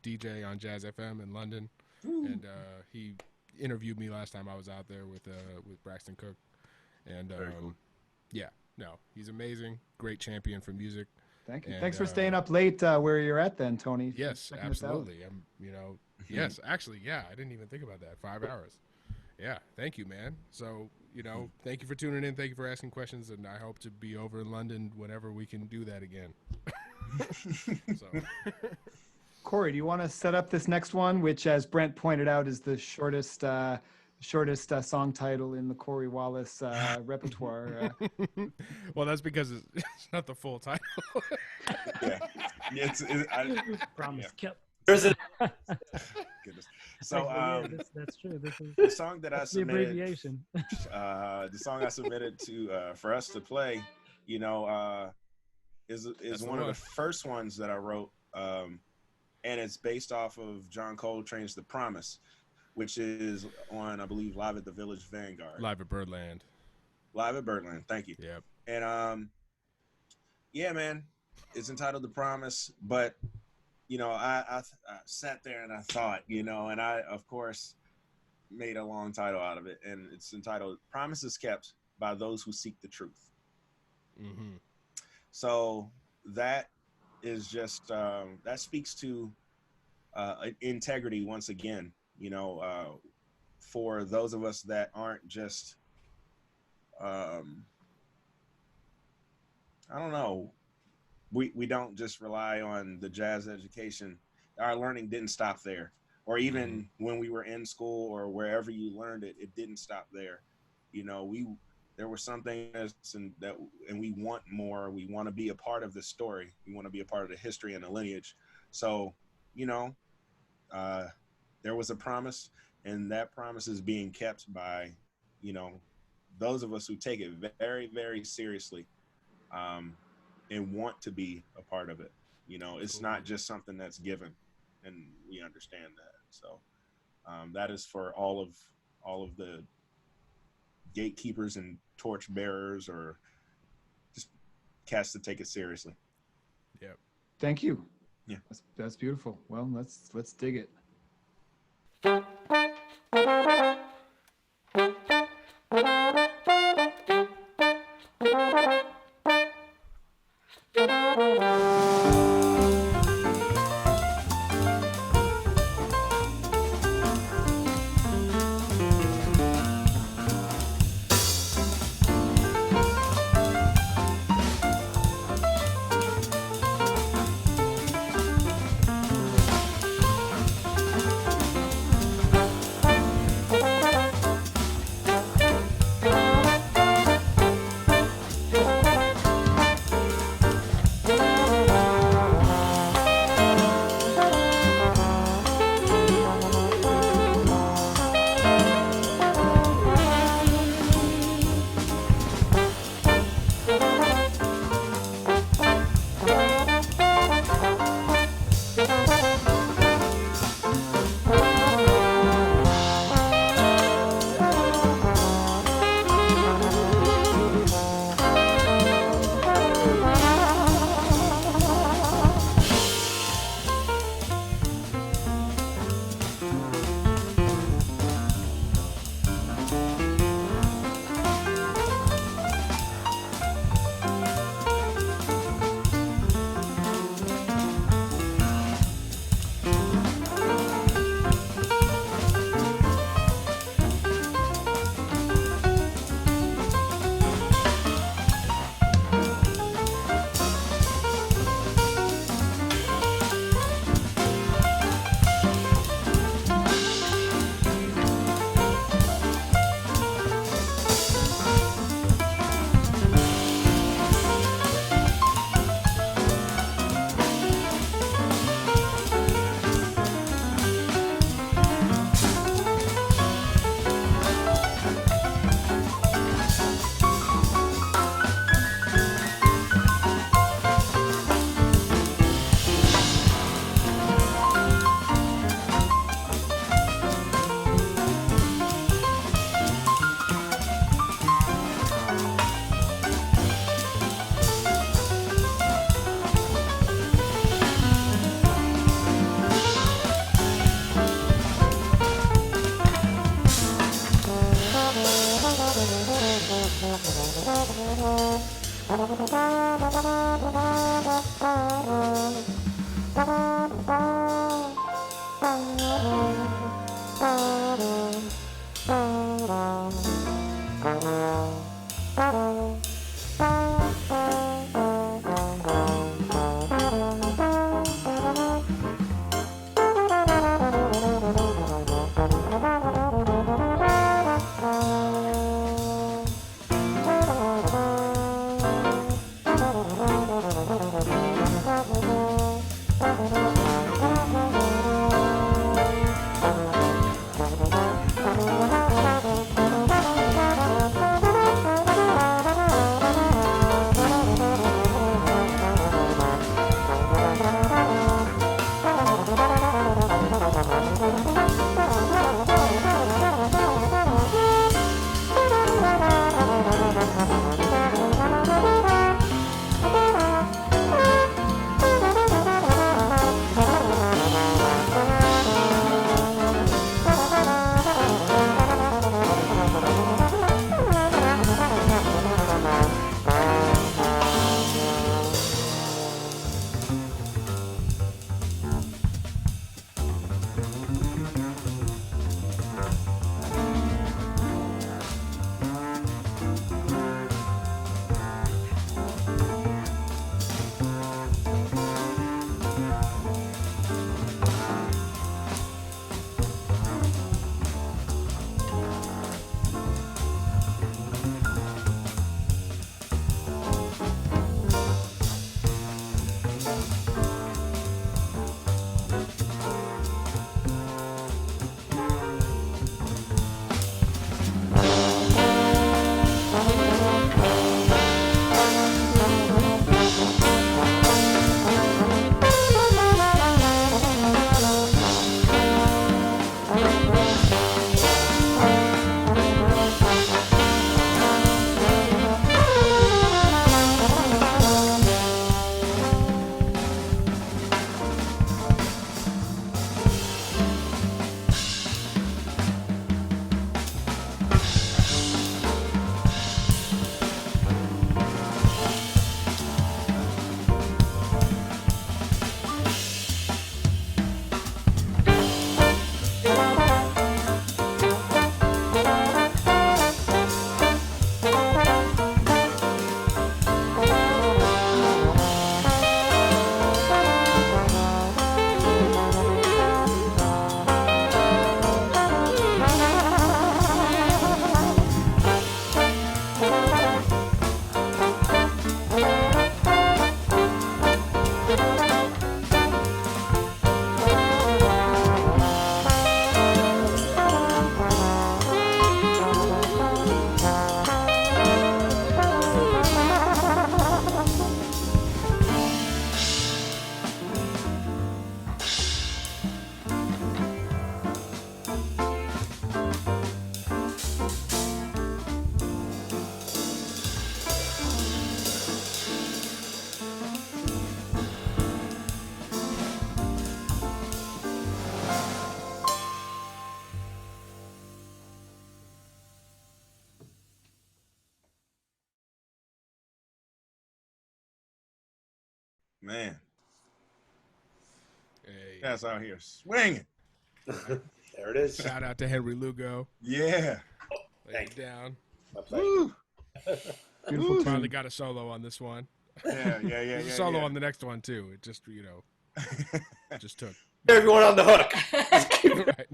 C: DJ on Jazz FM in London, and he interviewed me last time I was out there with Braxton Cook, and
B: Very cool.
C: He's amazing, great champion for music.
A: Thank you.
C: And,
A: thanks for staying up late where you're at then, Tony.
C: Yes, absolutely. Yes, actually, I didn't even think about that. 5 hours. Yeah, thank you, man. So, thank you for tuning in. Thank you for asking questions, and I hope to be over in London whenever we can do that again. So.
A: Corey, do you want to set up this next one, which, as Brent pointed out, is the shortest song title in the Corey Wallace repertoire?
B: Well,
C: that's because it's not the full title.
D: Promise kept.
B: Goodness. So
D: that's true. This is
B: the song that I submitted.
D: The abbreviation.
B: The song I submitted for us to play, is one of the first ones that I wrote, and it's based off of John Coltrane's "The Promise," which is on, I believe, Live at the Village Vanguard.
C: Live at Birdland.
B: Thank you.
C: Yep.
B: And man, it's entitled "The Promise," but I sat there and I thought, and I, of course, made a long title out of it, and it's entitled "Promises Kept by Those Who Seek the Truth."
C: Mm-hmm.
B: So that is just that speaks to integrity once again. For those of us that aren't just, I don't know, we don't just rely on the jazz education. Our learning didn't stop there, or even when we were in school or wherever you learned it, it didn't stop there. There were some things and we want more. We want to be a part of the story. We want to be a part of the history and the lineage. So, there was a promise, and that promise is being kept by, those of us who take it very, very seriously, and want to be a part of it. It's not just something that's given, and we understand that. So that is for all of the gatekeepers and torch bearers, or just cats that take it seriously.
C: Yep.
A: Thank you.
B: Yeah,
A: that's beautiful. Well, let's dig it.
B: Man,
C: Hey,
B: that's out here swinging.
E: There it is.
C: shout out to Henry Lugo.
B: Yeah.
C: Lay
E: Thank
C: it down.
E: My pleasure.
B: Woo.
A: Beautiful
C: Finally
A: tune.
C: got a solo on this one.
B: Yeah.
C: There's a solo on the next one too. It just, it just took.
E: Everyone on the hook.
C: Right.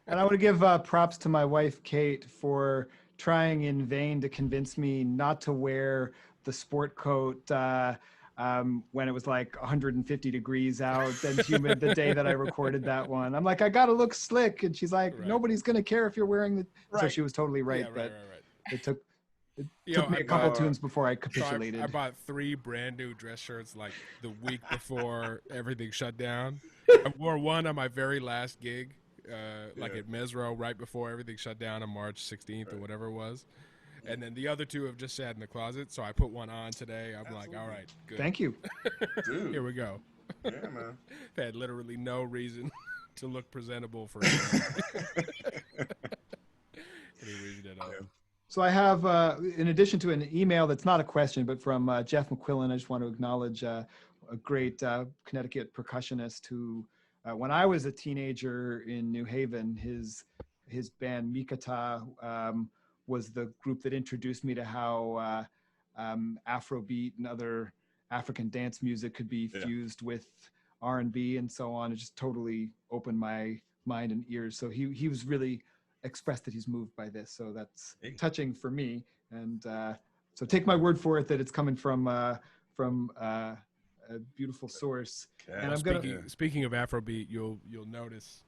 A: And I want to give props to my wife, Kate, for trying in vain to convince me not to wear the sport coat when it was like 150 degrees out and humid the day that I recorded that one. I'm like, I got to look slick. And she's like,
C: Right.
A: nobody's going to care if you're wearing the... So
B: Right.
A: she was totally right.
C: Yeah, right.
A: It took
C: Yo,
A: me
C: I
A: a couple
C: bought-
A: tunes before I
C: So
A: capitulated.
C: I bought 3 brand new dress shirts like the week before everything shut down. I wore one on my very last gig, like at Mesro, right before everything shut down on March 16th or whatever it was. And then the other 2 have just sat in the closet. So I put one on today. I'm like, all right, good.
A: Thank you.
B: Dude.
C: Here we go.
B: Yeah, man.
C: Had literally no reason to look presentable for any reason at all.
A: So I have, in addition to an email that's not a question, but from Jeff McQuillan, I just want to acknowledge a great Connecticut percussionist who, when I was a teenager in New Haven, his band Mikata was the group that introduced me to how Afrobeat and other African dance music could be fused with R&B and so on. It just totally opened my mind and ears. So he was really expressed that he's moved by this, so that's touching for me. And so take my word for it that it's coming from a beautiful source.
B: Okay.
A: And I'm
C: Speaking of Afrobeat, you'll notice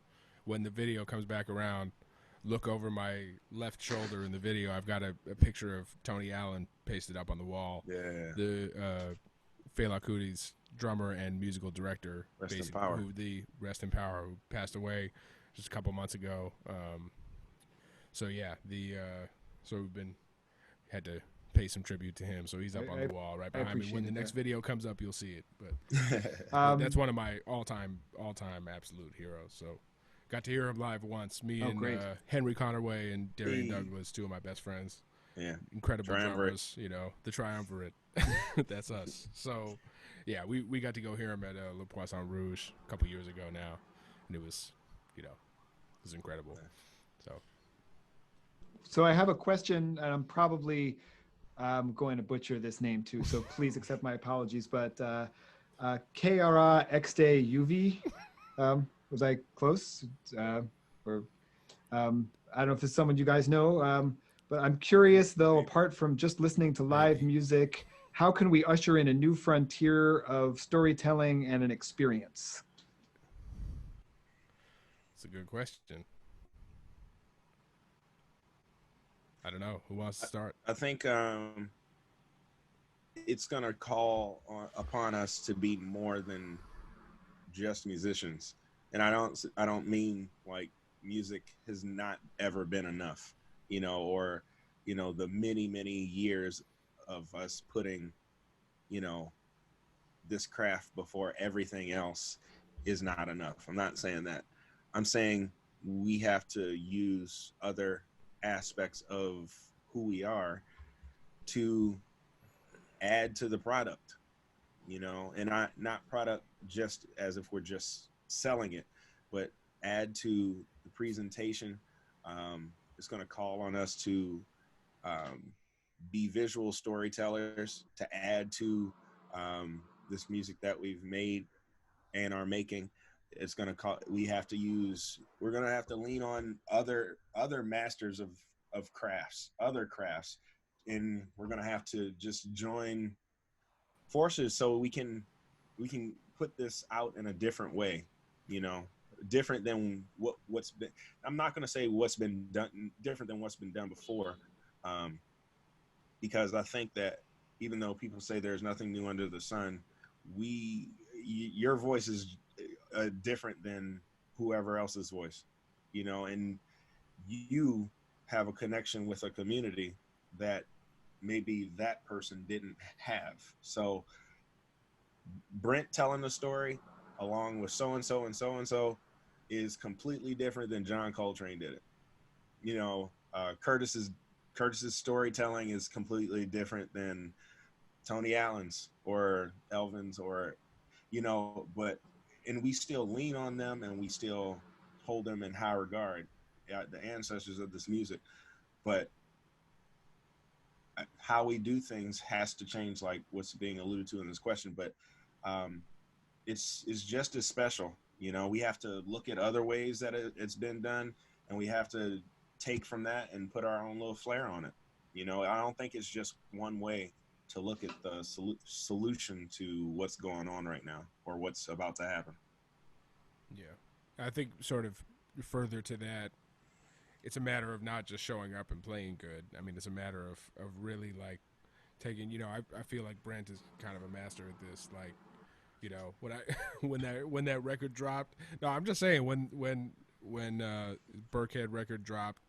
C: when the video comes back around, look over my left shoulder in the video. I've got a picture of Tony Allen pasted up on the wall.
B: Yeah.
C: The Fela Kuti's drummer and musical director,
B: Rest in power.
C: who passed away just a couple months ago. So yeah, so we've had to pay some tribute to him. So he's up on the wall right behind me. When the next video comes up, you'll see it. But that's one of my all-time absolute heroes. So got to hear him live once. Me and Henry Connerway and Darian Douglas, 2 of my best friends.
B: Yeah.
C: Incredible
B: Triumvirate.
C: drummers, the triumvirate. That's us. So yeah, we got to go hear him at Le Poisson Rouge a couple years ago now, and it was incredible.
A: So I have a question, and I'm probably going to butcher this name too, so please accept my apologies. But Kra Xday UV, was I close? I don't know if this is someone you guys know, but I'm curious though, apart from just listening to live music, how can we usher in a new frontier of storytelling and an experience?
C: It's a good question. I don't know. Who wants to start?
B: I think it's going to call upon us to be more than just musicians. And I don't mean like music has not ever been enough, or, the many, many years of us putting, this craft before everything else is not enough. I'm not saying that. I'm saying we have to use other aspects of who we are to add to the product, and not product just as if we're just selling it, but add to the presentation. It's going to call on us to be visual storytellers, to add to this music that we've made and are making. It's going to we're going to have to lean on other masters of crafts, other crafts, and we're going to have to just join forces so we can put this out in a different way, different than what's been. I'm not going to say what's been done different than what's been done before, because I think that even though people say there's nothing new under the sun, your voice is different than whoever else's voice, and you have a connection with a community that maybe that person didn't have. So Brent telling the story along with so-and-so and so-and-so is completely different than John Coltrane did it. Curtis's storytelling is completely different than Tony Allen's or Elvin's, or you know, and we still lean on them and we still hold them in high regard, the ancestors of this music. But how we do things has to change, like what's being alluded to in this question. But it's just as special. You know, we have to look at other ways that it's been done, and we have to take from that and put our own little flair on it. You know, I don't think it's just one way to look at the solution to what's going on right now or what's about to happen.
C: Yeah. I think sort of further to that, it's a matter of not just showing up and playing good. I mean, it's a matter of really like taking, you know, I feel like Brent is kind of a master at this. Like, you know, when that record dropped, no, I'm just saying when Birckhead record dropped,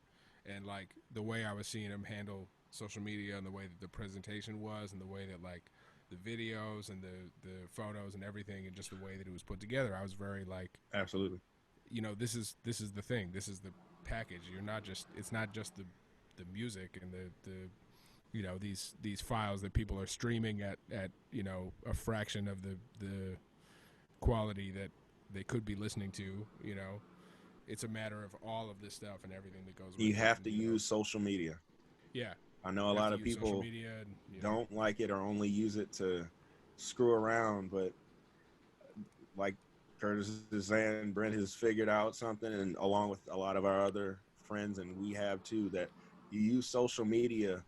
C: and like the way I was seeing him handle social media and the way that the presentation was and the way that like the videos and the photos and everything and just the way that it was put together, I was very like,
B: absolutely, you know,
C: this is the thing, this is the package. It's not just the music and the you know, these files that people are streaming at you know, a fraction of the quality that they could be listening to, you know. It's a matter of all of this stuff and everything that goes with it.
B: You have to use social media.
C: Yeah.
B: I know a lot of people don't like it or only use it to screw around, but like Curtis is saying, Brent has figured out something, and along with a lot of our other friends, and we have too, that you use social media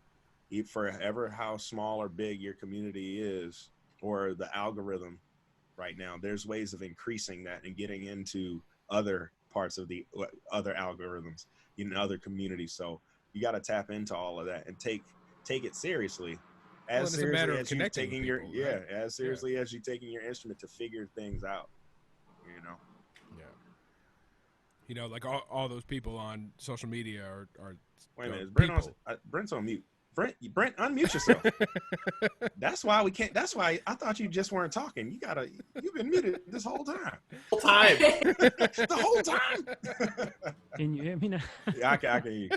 B: forever, how small or big your community is, or the algorithm right now. There's ways of increasing that and getting into other parts of the other algorithms in other communities. So you got to tap into all of that and take it seriously, as seriously as you taking your as seriously as you taking your instrument to figure things out. You know.
C: Yeah. You know, like all those people on social media are
B: wait a minute, Brent's on mute. Brent, unmute yourself. That's why we can't. That's why I thought you just weren't talking. You've been muted this whole time. The whole time.
D: Can you hear me now?
B: Yeah, I can hear you.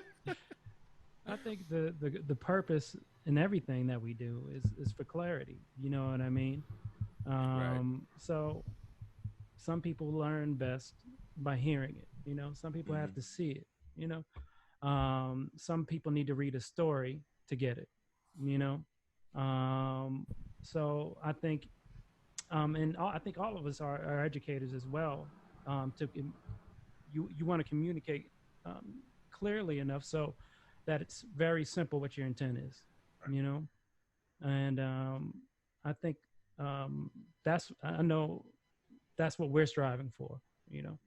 D: I think the purpose in everything that we do is for clarity. You know what I mean?
C: Right.
D: So some people learn best by hearing it. You know, some people have to see it. You know, some people need to read a story to get it, you know. So I think, I think all of us are educators as well. You want to communicate clearly enough so that it's very simple what your intent is, you know. And I think I know that's what we're striving for, you know.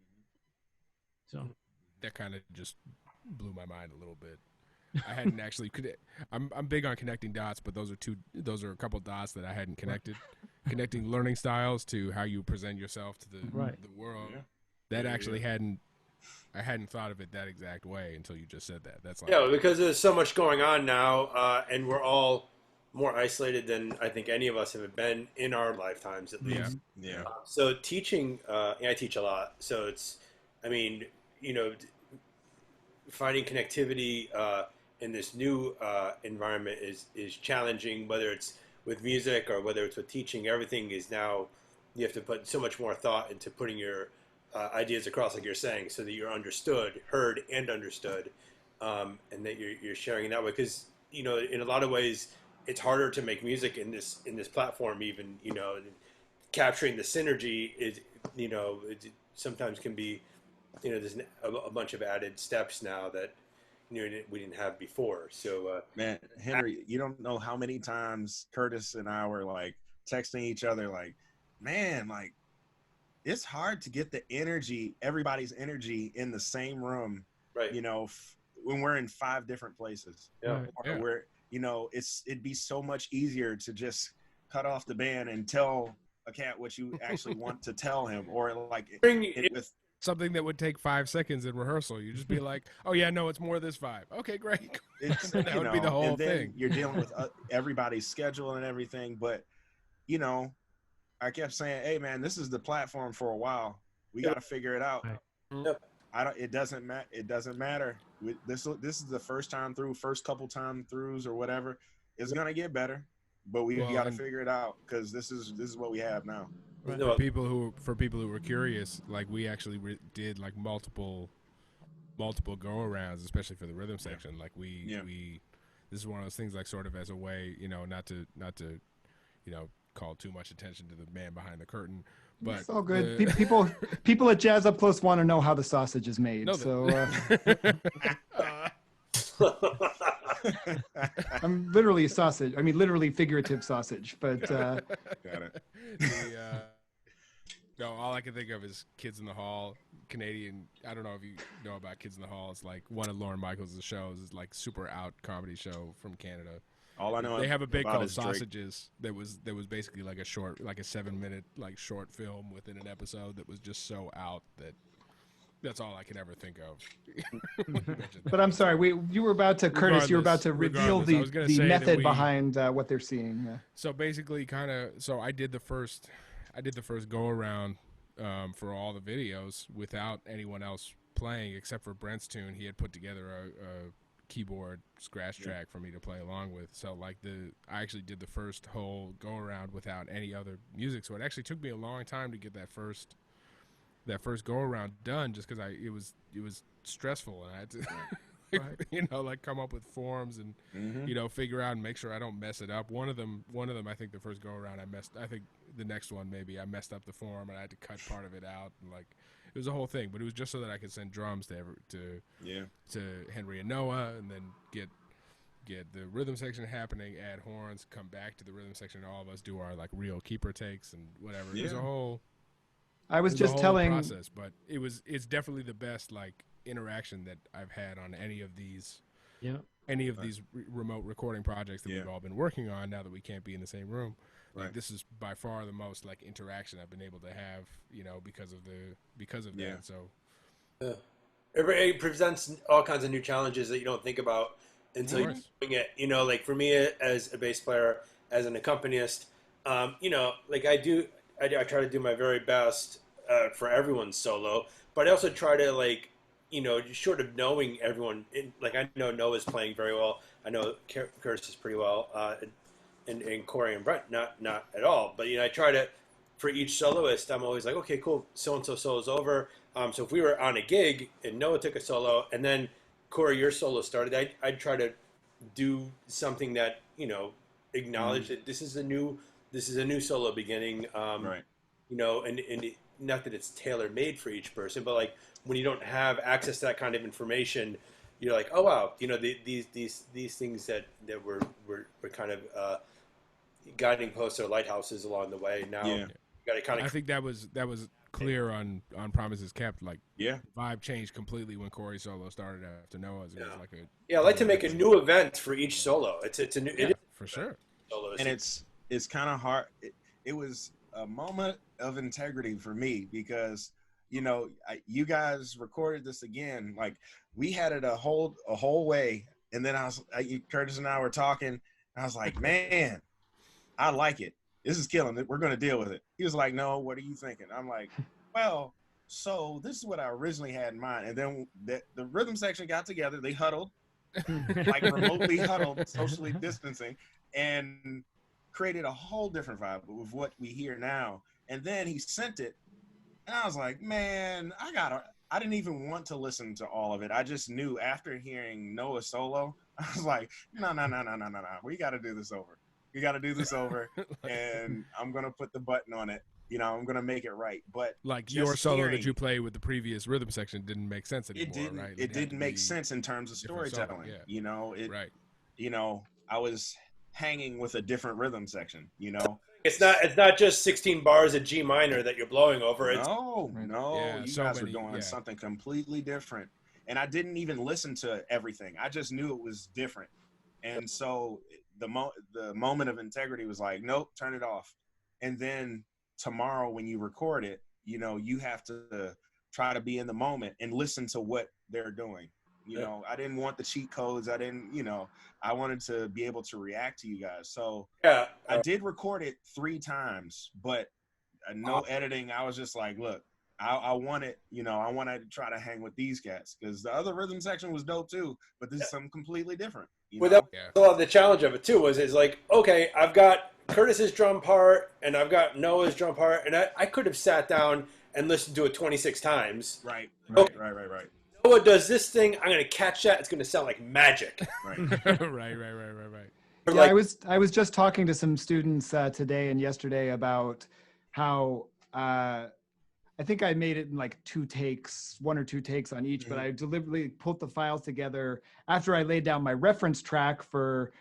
D: So
C: that kind of just blew my mind a little bit. I hadn't actually. I'm big on connecting dots, but those are a couple dots that I hadn't connected. Connecting learning styles to how you present yourself to the world. Yeah. That actually I hadn't thought of it that exact way until you just said that. That's like,
E: because there's so much going on now, and we're all more isolated than I think any of us have been in our lifetimes, at least.
B: Yeah.
E: So teaching, I teach a lot. So it's, I mean, you know, finding connectivity in this new environment is challenging, whether it's with music or whether it's with teaching. Everything is now, you have to put so much more thought into putting your ideas across, like you're saying, so that you're understood, heard and understood, and that you're sharing in that way. Because, you know, in a lot of ways, it's harder to make music in this platform, even, you know, capturing the synergy is, you know, it sometimes can be, you know, there's a bunch of added steps now that, you know, we didn't have before. So,
B: man, Henry, you don't know how many times Curtis and I were like texting each other, like, man, like, it's hard to get the energy, everybody's energy in the same room,
E: right?
B: You know, when we're in 5 different places,
E: yeah.
B: Or where, you know, it'd be so much easier to just cut off the band and tell a cat what you actually want to tell him, or like with
C: something that would take 5 seconds in rehearsal. You just be like, oh yeah, no, it's more this vibe. Okay, great. That would be the whole thing.
B: You're dealing with everybody's schedule and everything, but you know, I kept saying, hey man, this is the platform for a while. We got to figure it out.
E: Yep.
B: It doesn't matter. This is the first couple time throughs or whatever. It's gonna get better, but we got to figure it out, because this is what we have now.
D: Right.
E: No,
C: For people who were curious, like we actually did like multiple go arounds, especially for the rhythm section. Like we this is one of those things, like sort of as a way, not to call too much attention to the man behind the curtain. But
A: it's all good. People at Jazz Up Close want to know how the sausage is made.
C: No,
A: so I'm literally sausage. I mean, literally figurative sausage. But
B: Got it.
C: No, all I can think of is Kids in the Hall, Canadian. I don't know if you know about Kids in the Hall. It's like one of Lorne Michaels' shows. It's like super out comedy show from Canada.
B: All I know
C: they have a bit called
B: is Drake.
C: Sausages that was basically like a 7-minute like short film within an episode that was just so out that that's all I can ever think of.
A: But I'm sorry, you were about to, Curtis, you were about to reveal the method behind what they're seeing.
C: So basically, I did the first go around for all the videos without anyone else playing except for Brent's tune. He had put together a keyboard scratch track for me to play along with. So like I actually did the first whole go around without any other music. So it actually took me a long time to get that first go around done, just because it was stressful, and I had to come up with forms and figure out and make sure I don't mess it up. One of them I think the first go around I think the next one maybe I messed up the form and I had to cut part of it out, and like it was a whole thing. But it was just so that I could send drums to Henry and Noah, and then get the rhythm section happening, add horns, come back to the rhythm section, and all of us do our like real keeper takes and whatever. It was a whole
A: I was just telling
C: process, but it's definitely the best like interaction that I've had on any of these remote recording projects that we've all been working on now that we can't be in the same room. Like this is by far the most like interaction I've been able to have, because of that. So
E: it presents all kinds of new challenges that you don't think about until you're doing it. Like for me as a bass player, as an accompanist, like I try to do my very best for everyone's solo, but I also try to like, short of knowing everyone. Like I know Noah's playing very well. I know Curtis is pretty well, and Corey and Brent not at all. But I try to, for each soloist, I'm always like, okay, cool, so and so solo's over. So if we were on a gig and Noah took a solo, and then Corey, your solo started, I'd try to do something that acknowledge that this is a new solo beginning.
B: Right.
E: And not that it's tailor made for each person, but like when you don't have access to that kind of information, you're like, oh wow, these things that were kind of guiding posts or lighthouses along the way. Now you got to kind of.
C: I think that was clear on Promises Kept. Like vibe changed completely when Corey solo started after Noah's. It was like
E: I like to make a new event for each solo. It's a new
C: for sure.
E: Solo
B: and it's kind of hard. It was a moment of integrity for me because you guys recorded this again. Like we had it a whole way, and then Curtis and I were talking, and I was like, man, I like it. This is killing it. We're going to deal with it. He was like, no, what are you thinking? I'm like, well, so this is what I originally had in mind. And then the rhythm section got together. They huddled, like remotely huddled, socially distancing, and created a whole different vibe with what we hear now. And then he sent it, and I was like, man, I didn't even want to listen to all of it. I just knew after hearing Noah solo, I was like, no. We got to do this over. We got to do this over, and I'm going to put the button on it. I'm going to make it right. But
C: like your solo that you played with the previous rhythm section didn't make sense anymore, right?
B: It didn't make sense in terms of storytelling. I was hanging with a different rhythm section,
E: It's not just 16 bars of G minor that you're blowing over.
B: No. You guys were doing something completely different. And I didn't even listen to everything. I just knew it was different. And so the moment of integrity was like, nope, turn it off. And then tomorrow when you record it, you have to try to be in the moment and listen to what they're doing. I didn't want the cheat codes. I didn't, I wanted to be able to react to you guys. So I did record it 3 times, but no editing. I was just like, look, I want it, I want to try to hang with these cats because the other rhythm section was dope too, but this is something completely different.
E: Without a lot of the challenge of it too is like, okay, I've got Curtis's drum part and I've got Noah's drum part, and I could have sat down and listened to it 26 times.
B: Right.
E: Noah does this thing. I'm going to catch that. It's going to sound like magic.
B: Right.
C: Right.
A: Yeah,
E: Like,
A: I was just talking to some students today and yesterday about how I think I made it in like 1 or 2 takes on each, but I deliberately pulled the files together after I laid down my reference track for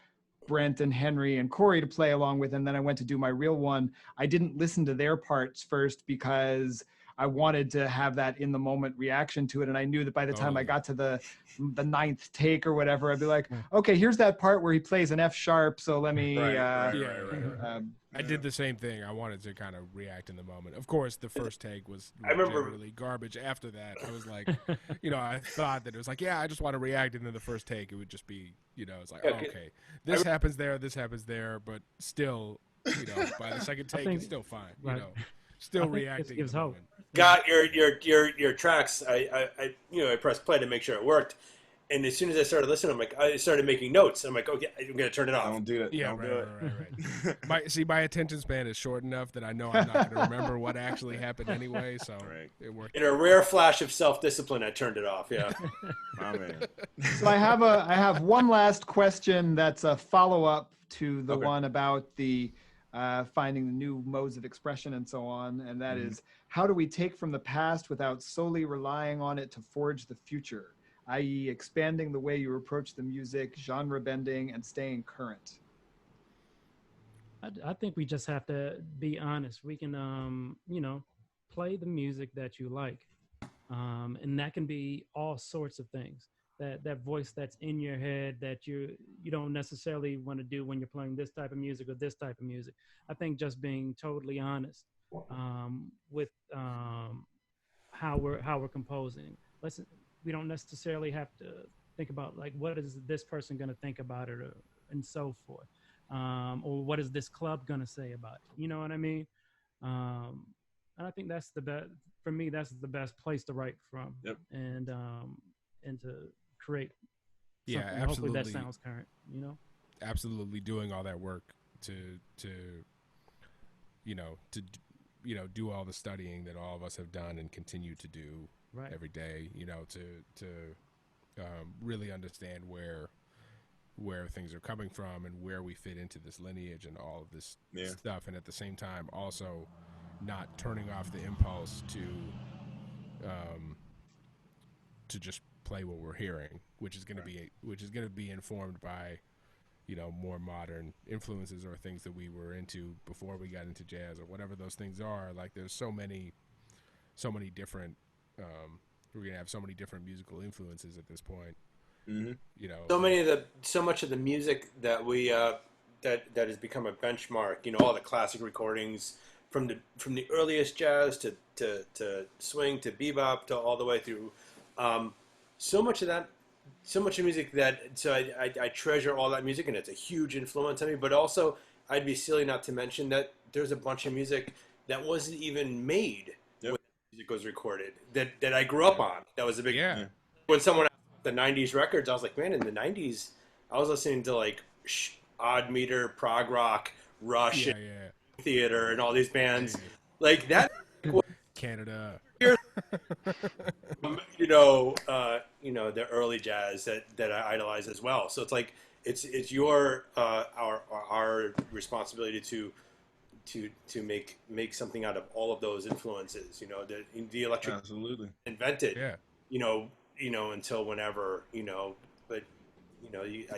A: Brent and Henry and Corey to play along with, and then I went to do my real one. I didn't listen to their parts first because I wanted to have that in the moment reaction to it, and I knew that by the time I got to the 9th take or whatever, I'd be like, okay, here's that part where he plays an F sharp, so let me.
C: I did the same thing. I wanted to kind of react in the moment. Of course, the first take was really garbage. After that, I was like, I thought that it was like, I just want to react, and then the first take, it would just be, it's like, okay, this happens there, but still, by the second take, it's still fine, still reacting.
D: Gives hope.
E: Got your tracks. I pressed play to make sure it worked. And as soon as I started listening, I started making notes. I'm like, okay, I'm going to turn it off.
B: Don't do it.
C: Yeah,
B: Don't do it.
C: Right. My attention span is short enough that I know I'm not going to remember what actually happened anyway, so it worked.
E: In a rare flash of self-discipline, I turned it off, yeah.
B: Oh, man.
A: So I have one last question that's a follow-up to the one about the finding the new modes of expression and so on, and that is, how do we take from the past without solely relying on it to forge the future? I.e. expanding the way you approach the music, genre bending, and staying current?
D: I think we just have to be honest. We can, play the music that you like. And that can be all sorts of things. That voice that's in your head that you don't necessarily want to do when you're playing this type of music or this type of music. I think just being totally honest with how we're composing. We don't necessarily have to think about like, what is this person going to think about it, and so forth, or what is this club going to say about it? You know what I mean? And I think that's the best for me. That's the best place to write from, and to create.
C: Yeah,
D: absolutely. Hopefully that sounds current.
C: Absolutely, doing all that work to do all the studying that all of us have done and continue to do. Right. Every day, to really understand where things are coming from and where we fit into this lineage and all of this stuff, and at the same time also not turning off the impulse to just play what we're hearing, which is going to be informed by more modern influences or things that we were into before we got into jazz or whatever those things are. Like there's so many different. We're gonna have so many different musical influences at this point.
E: So much of the music that we that has become a benchmark. All the classic recordings from the earliest jazz to swing to bebop to all the way through. So much of music I treasure all that music, and it's a huge influence on me. But also, I'd be silly not to mention that there's a bunch of music that wasn't even made. Music was recorded that I grew up on. That was a big when someone asked the 90s records, I was like, man, in the 90s I was listening to like Odd Meter, prog rock, Rush, Theater, and all these bands like that.
C: Canada.
E: The early jazz that I idolize as well. So it's like it's your our responsibility to make something out of all of those influences. The electric invented. Until whenever. But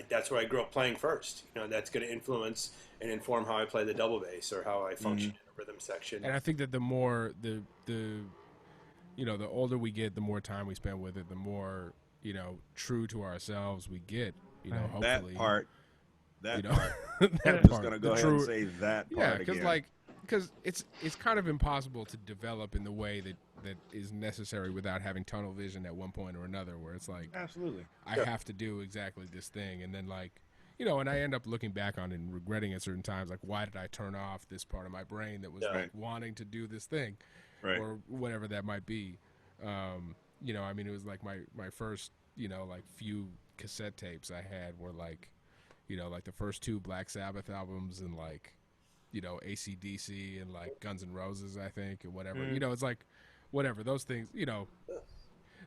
E: that's where I grew up playing first. That's going to influence and inform how I play the double bass or how I function in a rhythm section.
C: And I think that the more the older we get, the more time we spend with it, the more true to ourselves we get. Hopefully
B: That part.
C: I'm
B: just gonna go ahead and say that part again.
C: Because it's kind of impossible to develop in the way that is necessary without having tunnel vision at one point or another, where it's like,
B: absolutely,
C: I have to do exactly this thing, and then and I end up looking back on it and regretting at certain times, like, why did I turn off this part of my brain that was wanting to do this thing, or whatever that might be. It was like my first few cassette tapes I had were like you know, like the first 2 Black Sabbath albums and like, you know, AC/DC and like Guns N' Roses, I think, or whatever. You know, it's like whatever those things. You know,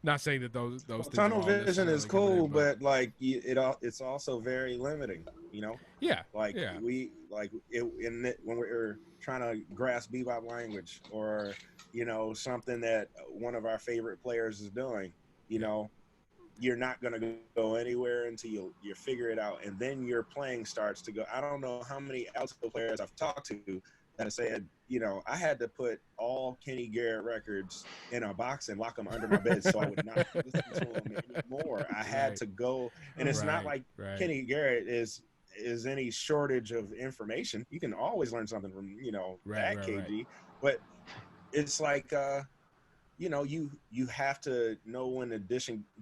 C: not saying that those things.
B: Tunnel vision is cool,
C: in,
B: but like it's also very limiting. You know.
C: Yeah.
B: Like
C: yeah.
B: when we're trying to grasp bebop language, or you know, something that one of our favorite players is doing, you know, you're not going to go anywhere until you figure it out, and then your playing starts to go. I don't know how many alto players I've talked to that have said, you know, I had to put all Kenny Garrett records in a box and lock them under my bed so I would not listen to them anymore. I had to go, and it's not like Kenny Garrett is any shortage of information. You can always learn something from, you know, that KG, but it's like, you know, you have to know when to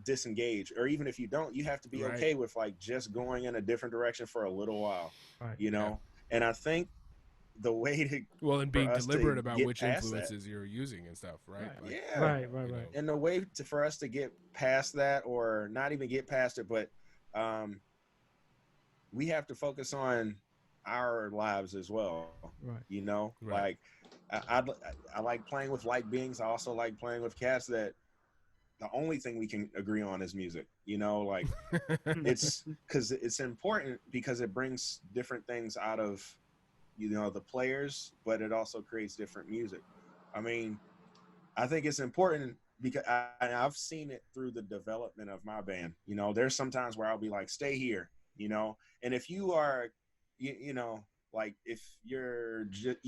B: disengage, or even if you don't, you have to be okay with like just going in a different direction for a little while, you know? And I think the way to
C: and being deliberate about which influences you're using and stuff, right?
D: Right.
B: And the way for us to get past that, or not even get past it, but we have to focus on our lives as well, you know? Like I like playing with light beings. I also like playing with cats that the only thing we can agree on is music, you know, like it's because it's important, because it brings different things out of, you know, the players, but it also creates different music. I mean, I think it's important because I've seen it through the development of my band. You know, there's sometimes where I'll be like, stay here, you know, and if you are, you know, like if you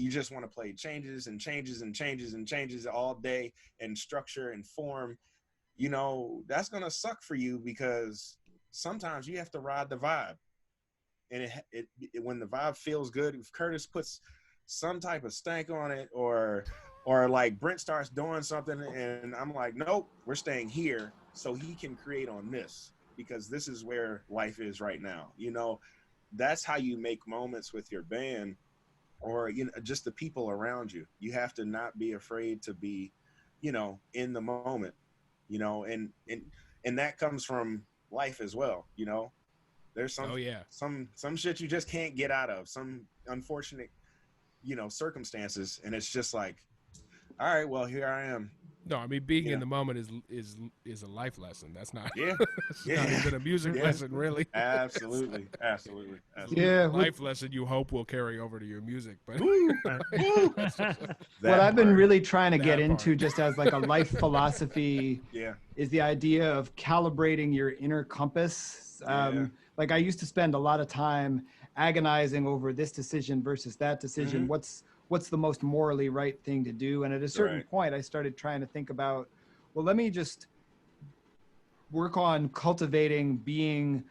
B: just want to play changes and changes and changes and changes all day, and structure and form, you know, that's going to suck for you, because sometimes you have to ride the vibe. And it when the vibe feels good, if Curtis puts some type of stank on it, or like Brent starts doing something and I'm like, nope, we're staying here so he can create on this, because this is where life is right now. You know, that's how you make moments with your band, or, you know, just the people around you. You have to not be afraid to be, you know, in the moment, you know, and that comes from life as well. You know, there's some shit you just can't get out of, some unfortunate, you know, circumstances. And it's just like, all right, well, here I am.
C: No, I mean, being in the moment is a life lesson. That's not,
B: it's
C: not even a music lesson, really.
B: Absolutely.
A: Yeah,
C: life lesson you hope will carry over to your music. But
A: what I've been really trying to get into, just as like a life philosophy, is the idea of calibrating your inner compass. Like I used to spend a lot of time agonizing over this decision versus that decision. What's the most morally right thing to do? And at a certain point, I started trying to think about, well, let me just work on cultivating being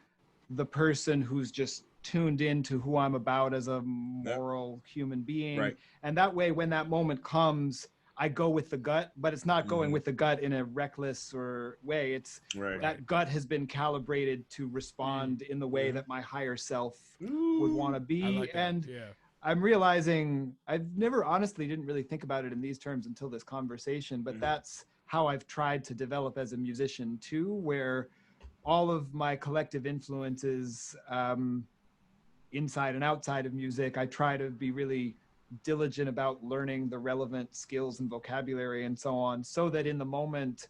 A: the person who's just tuned into who I'm about as a moral human being. And that way, when that moment comes, I go with the gut, but it's not going with the gut in a reckless or way. It's that gut has been calibrated to respond in the way that my higher self would want to be.
C: I like that.
A: And I'm realizing I've never honestly didn't really think about it in these terms until this conversation, but that's how I've tried to develop as a musician too, where all of my collective influences, inside and outside of music, I try to be really diligent about learning the relevant skills and vocabulary and so on, so that in the moment,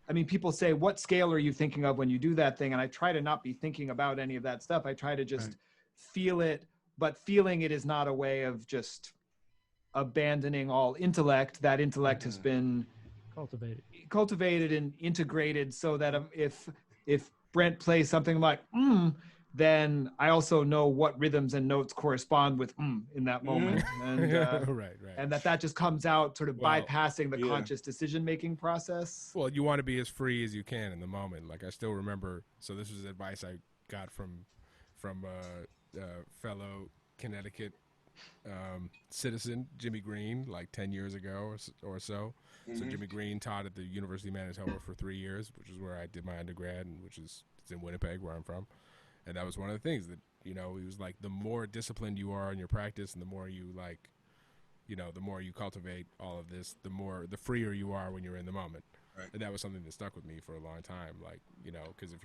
A: I mean, people say, what scale are you thinking of when you do that thing? And I try to not be thinking about any of that stuff. I try to just feel it, but feeling it is not a way of just abandoning all intellect. That intellect has been cultivated and integrated, so that if Brent plays something like then I also know what rhythms and notes correspond with in that moment, and and that just comes out sort of bypassing the conscious decision-making process.
C: Well, you want to be as free as you can in the moment. Like I still remember, so this was advice I got from fellow Connecticut citizen Jimmy Green, like 10 years ago or so. So Jimmy Green taught at the University of Manitoba for 3 years, which is where I did my undergrad, and it's in Winnipeg, where I'm from. And that was one of the things that, you know, he was like, the more disciplined you are in your practice, and the more you like, you know, the more you cultivate all of this, the freer you are when you're in the moment. And that was something that stuck with me for a long time. Like, you know, because if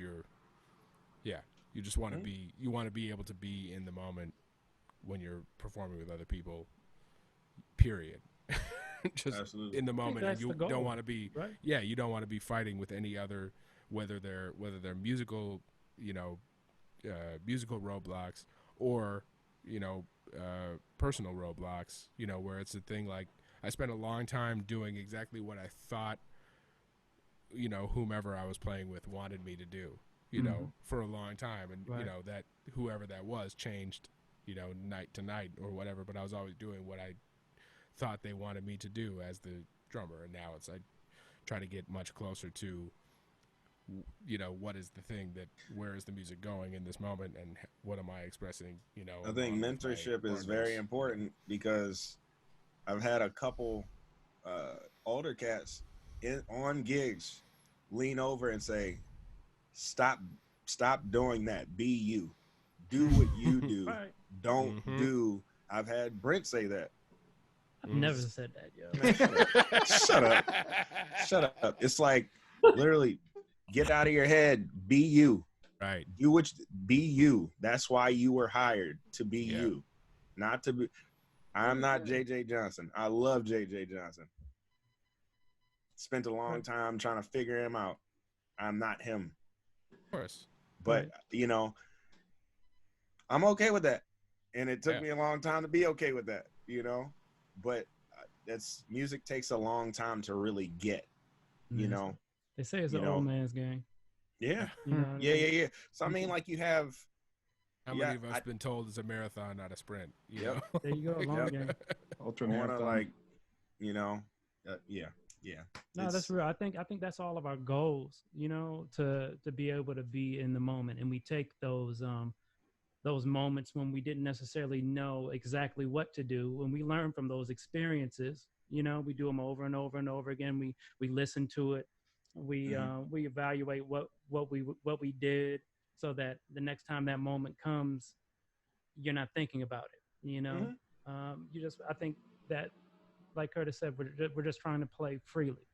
C: You just want to be. You want to be able to be in the moment when you're performing with other people. Period. Just
B: Absolutely.
C: in the moment, and you don't want to be.
D: Right.
C: Yeah, you don't want to be fighting with any other, whether they're musical, musical roadblocks or personal roadblocks. Where it's a thing like I spent a long time doing exactly what I thought, whomever I was playing with wanted me to do. For a long time, and
D: Right.
C: That whoever that was changed, night to night or whatever. But I was always doing what I thought they wanted me to do as the drummer, and now I try to get much closer to what is the thing where is the music going in this moment, and what am I expressing.
B: I think mentorship is very important, because I've had a couple older cats on gigs lean over and say, stop doing that, be you, do what you do.
D: Right.
B: Don't do. I've had Brent say that.
D: I've never said that, yo.
B: Shut up. It's like, literally, get out of your head, be you.
C: Right.
B: Be you. That's why you were hired, to be you, not to be. I'm not JJ Johnson. I love JJ Johnson. Spent a long time trying to figure him out. I'm not him.
C: Of course.
B: But I'm okay with that, and it took me a long time to be okay with that. But that's music takes a long time to really get.
D: They say it's an old man's game.
B: Yeah.
D: Yeah.
B: Yeah. So I mean, like, you have.
C: How many of us been told it's a marathon, not a sprint? You know?
D: There you go, long game.
A: Ultra
B: I want to,
A: marathon.
B: like, yeah.
D: No, that's real. I think that's all of our goals, to be able to be in the moment, and we take those moments when we didn't necessarily know exactly what to do, and we learn from those experiences. We do them over and over and over again. We listen to it. We evaluate what we did, so that the next time that moment comes, you're not thinking about it. I think that, like Curtis said, we're just trying to play freely.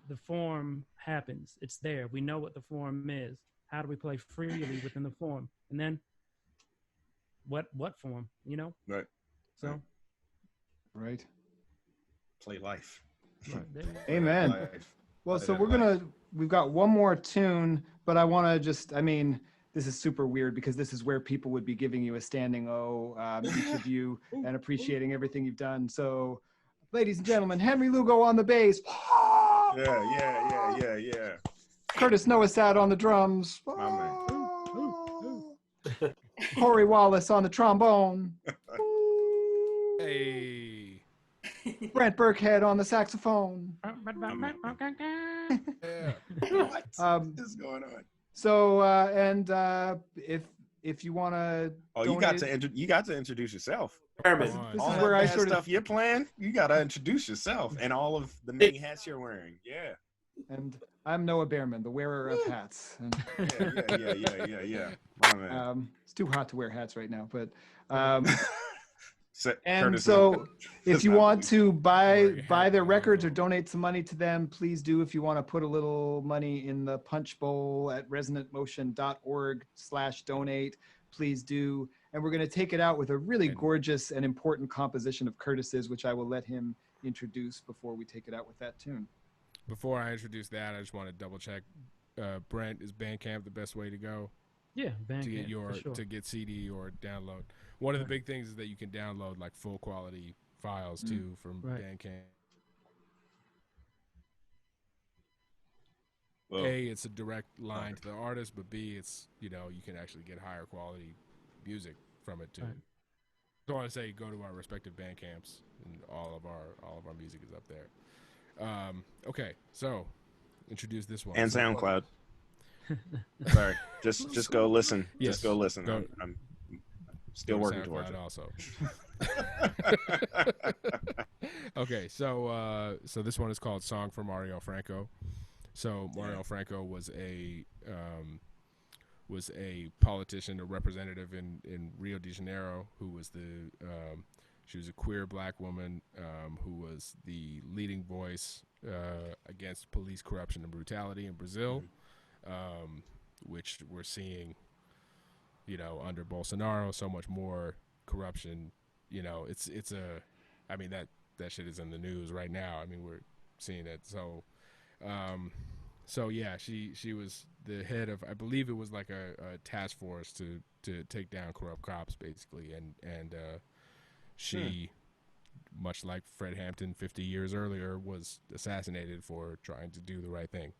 D: The form happens. It's there. We know what the form is. How do we play freely within the form? And then what form,
B: Right.
D: So.
A: Right.
B: Play life.
D: Right.
A: Amen.
B: Life.
A: Well, so we've got one more tune, but I want to this is super weird, because this is where people would be giving you a standing O, each of you, and appreciating everything you've done. So, ladies and gentlemen, Henry Lugo on the bass.
B: Yeah.
A: Curtis Nowosad on the drums.
B: My
A: Corey Wallace on the trombone.
C: Hey.
A: Brent Birckhead on the saxophone.
C: Yeah.
B: What is going on?
A: So, if you want to,
B: you got to introduce yourself.
E: Baerman.
A: This
B: All
A: is
B: that
A: where I
B: bad
A: sort of
B: stuff you're playing. You got to introduce yourself and all of the many hats you're wearing. Yeah.
A: And I'm Noah Baerman, the wearer of hats. And,
B: Yeah. My man.
A: it's too hot to wear hats right now, but
B: And
A: and so if you want to buy their records or
C: logo.
A: donate some money to them, please do. If you want to put a little money in the punch bowl at resonantmotion.org/donate, please do. And we're going to take it out with a really gorgeous and important composition of Curtis's, which I will let him introduce before we take it out with that tune.
C: Before I introduce that, I just want to double check. Brent, is Bandcamp the best way to go?
D: Yeah, Bandcamp,
C: to get
D: for sure.
C: to get CD or download. One of the big things is that you can download like full quality files too from Bandcamp.
B: Well,
C: A, it's a direct line to the artist, but B, it's you can actually get higher quality music from it too.
D: Right.
C: So I want to say go to our respective Bandcamps, and all of our music is up there. Okay, so introduce this one.
B: and SoundCloud. Sorry, just go listen.
C: Yes.
B: Just go listen.
C: Go-
B: I'm still
C: Go to
B: working towards
C: SoundCloud
B: it.
C: also. Okay, so this one is called "Song for Marielle Franco." So Marielle Franco was a politician, a representative in Rio de Janeiro, who was she was a queer black woman who was the leading voice against police corruption and brutality in Brazil, which we're seeing you know, under Bolsonaro, so much more corruption. You know, it's a, I mean, that shit is in the news right now. I mean, we're seeing it. So, so yeah, she was the head of, I believe it was like a task force to take down corrupt cops, basically, and she, much like Fred Hampton 50 years earlier, was assassinated for trying to do the right thing.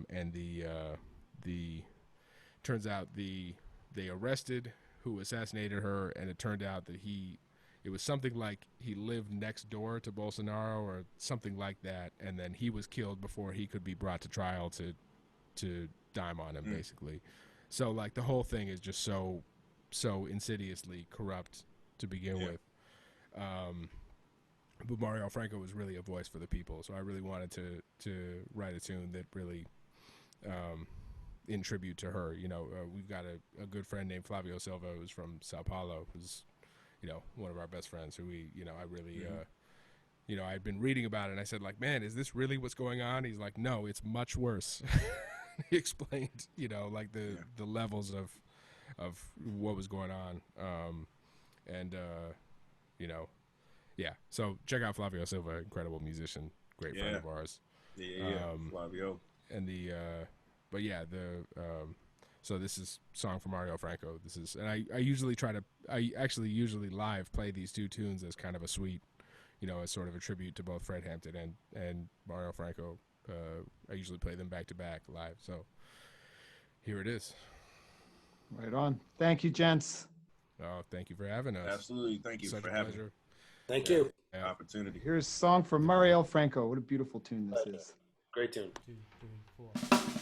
C: And the turns out they arrested who assassinated her, and it turned out that it was something like he lived next door to Bolsonaro or something like that, and then he was killed before he could be brought to trial to dime on him, basically. So like the whole thing is just so insidiously corrupt to begin with. But Marielle Franco was really a voice for the people, so I really wanted to write a tune that really in tribute to her. You know, we've got a good friend named Flavio Silva, who's from Sao Paulo, who's, you know, one of our best friends, who we, you know, I really, you know, I'd been reading about it, and I said, like, man, is this really what's going on? He's like, no, it's much worse. He explained, you know, like the levels of what was going on. And, you know, yeah. So check out Flavio Silva, incredible musician, great friend of ours.
B: Flavio.
C: And but yeah, so this is song from Marielle Franco. This is, and I usually usually live play these two tunes as kind of a suite, you know, as sort of a tribute to both Fred Hampton and Marielle Franco. I usually play them back to back live. So here it is.
A: Right on. Thank you, gents.
C: Oh, thank you for having us.
B: Absolutely. Thank you
C: Such
B: for
C: a
B: having
C: pleasure.
B: me.
E: Thank you.
C: Yeah.
B: Opportunity.
A: Here's a song from Marielle Franco. What a beautiful tune this is.
E: Great tune.
D: 2, 3, 4.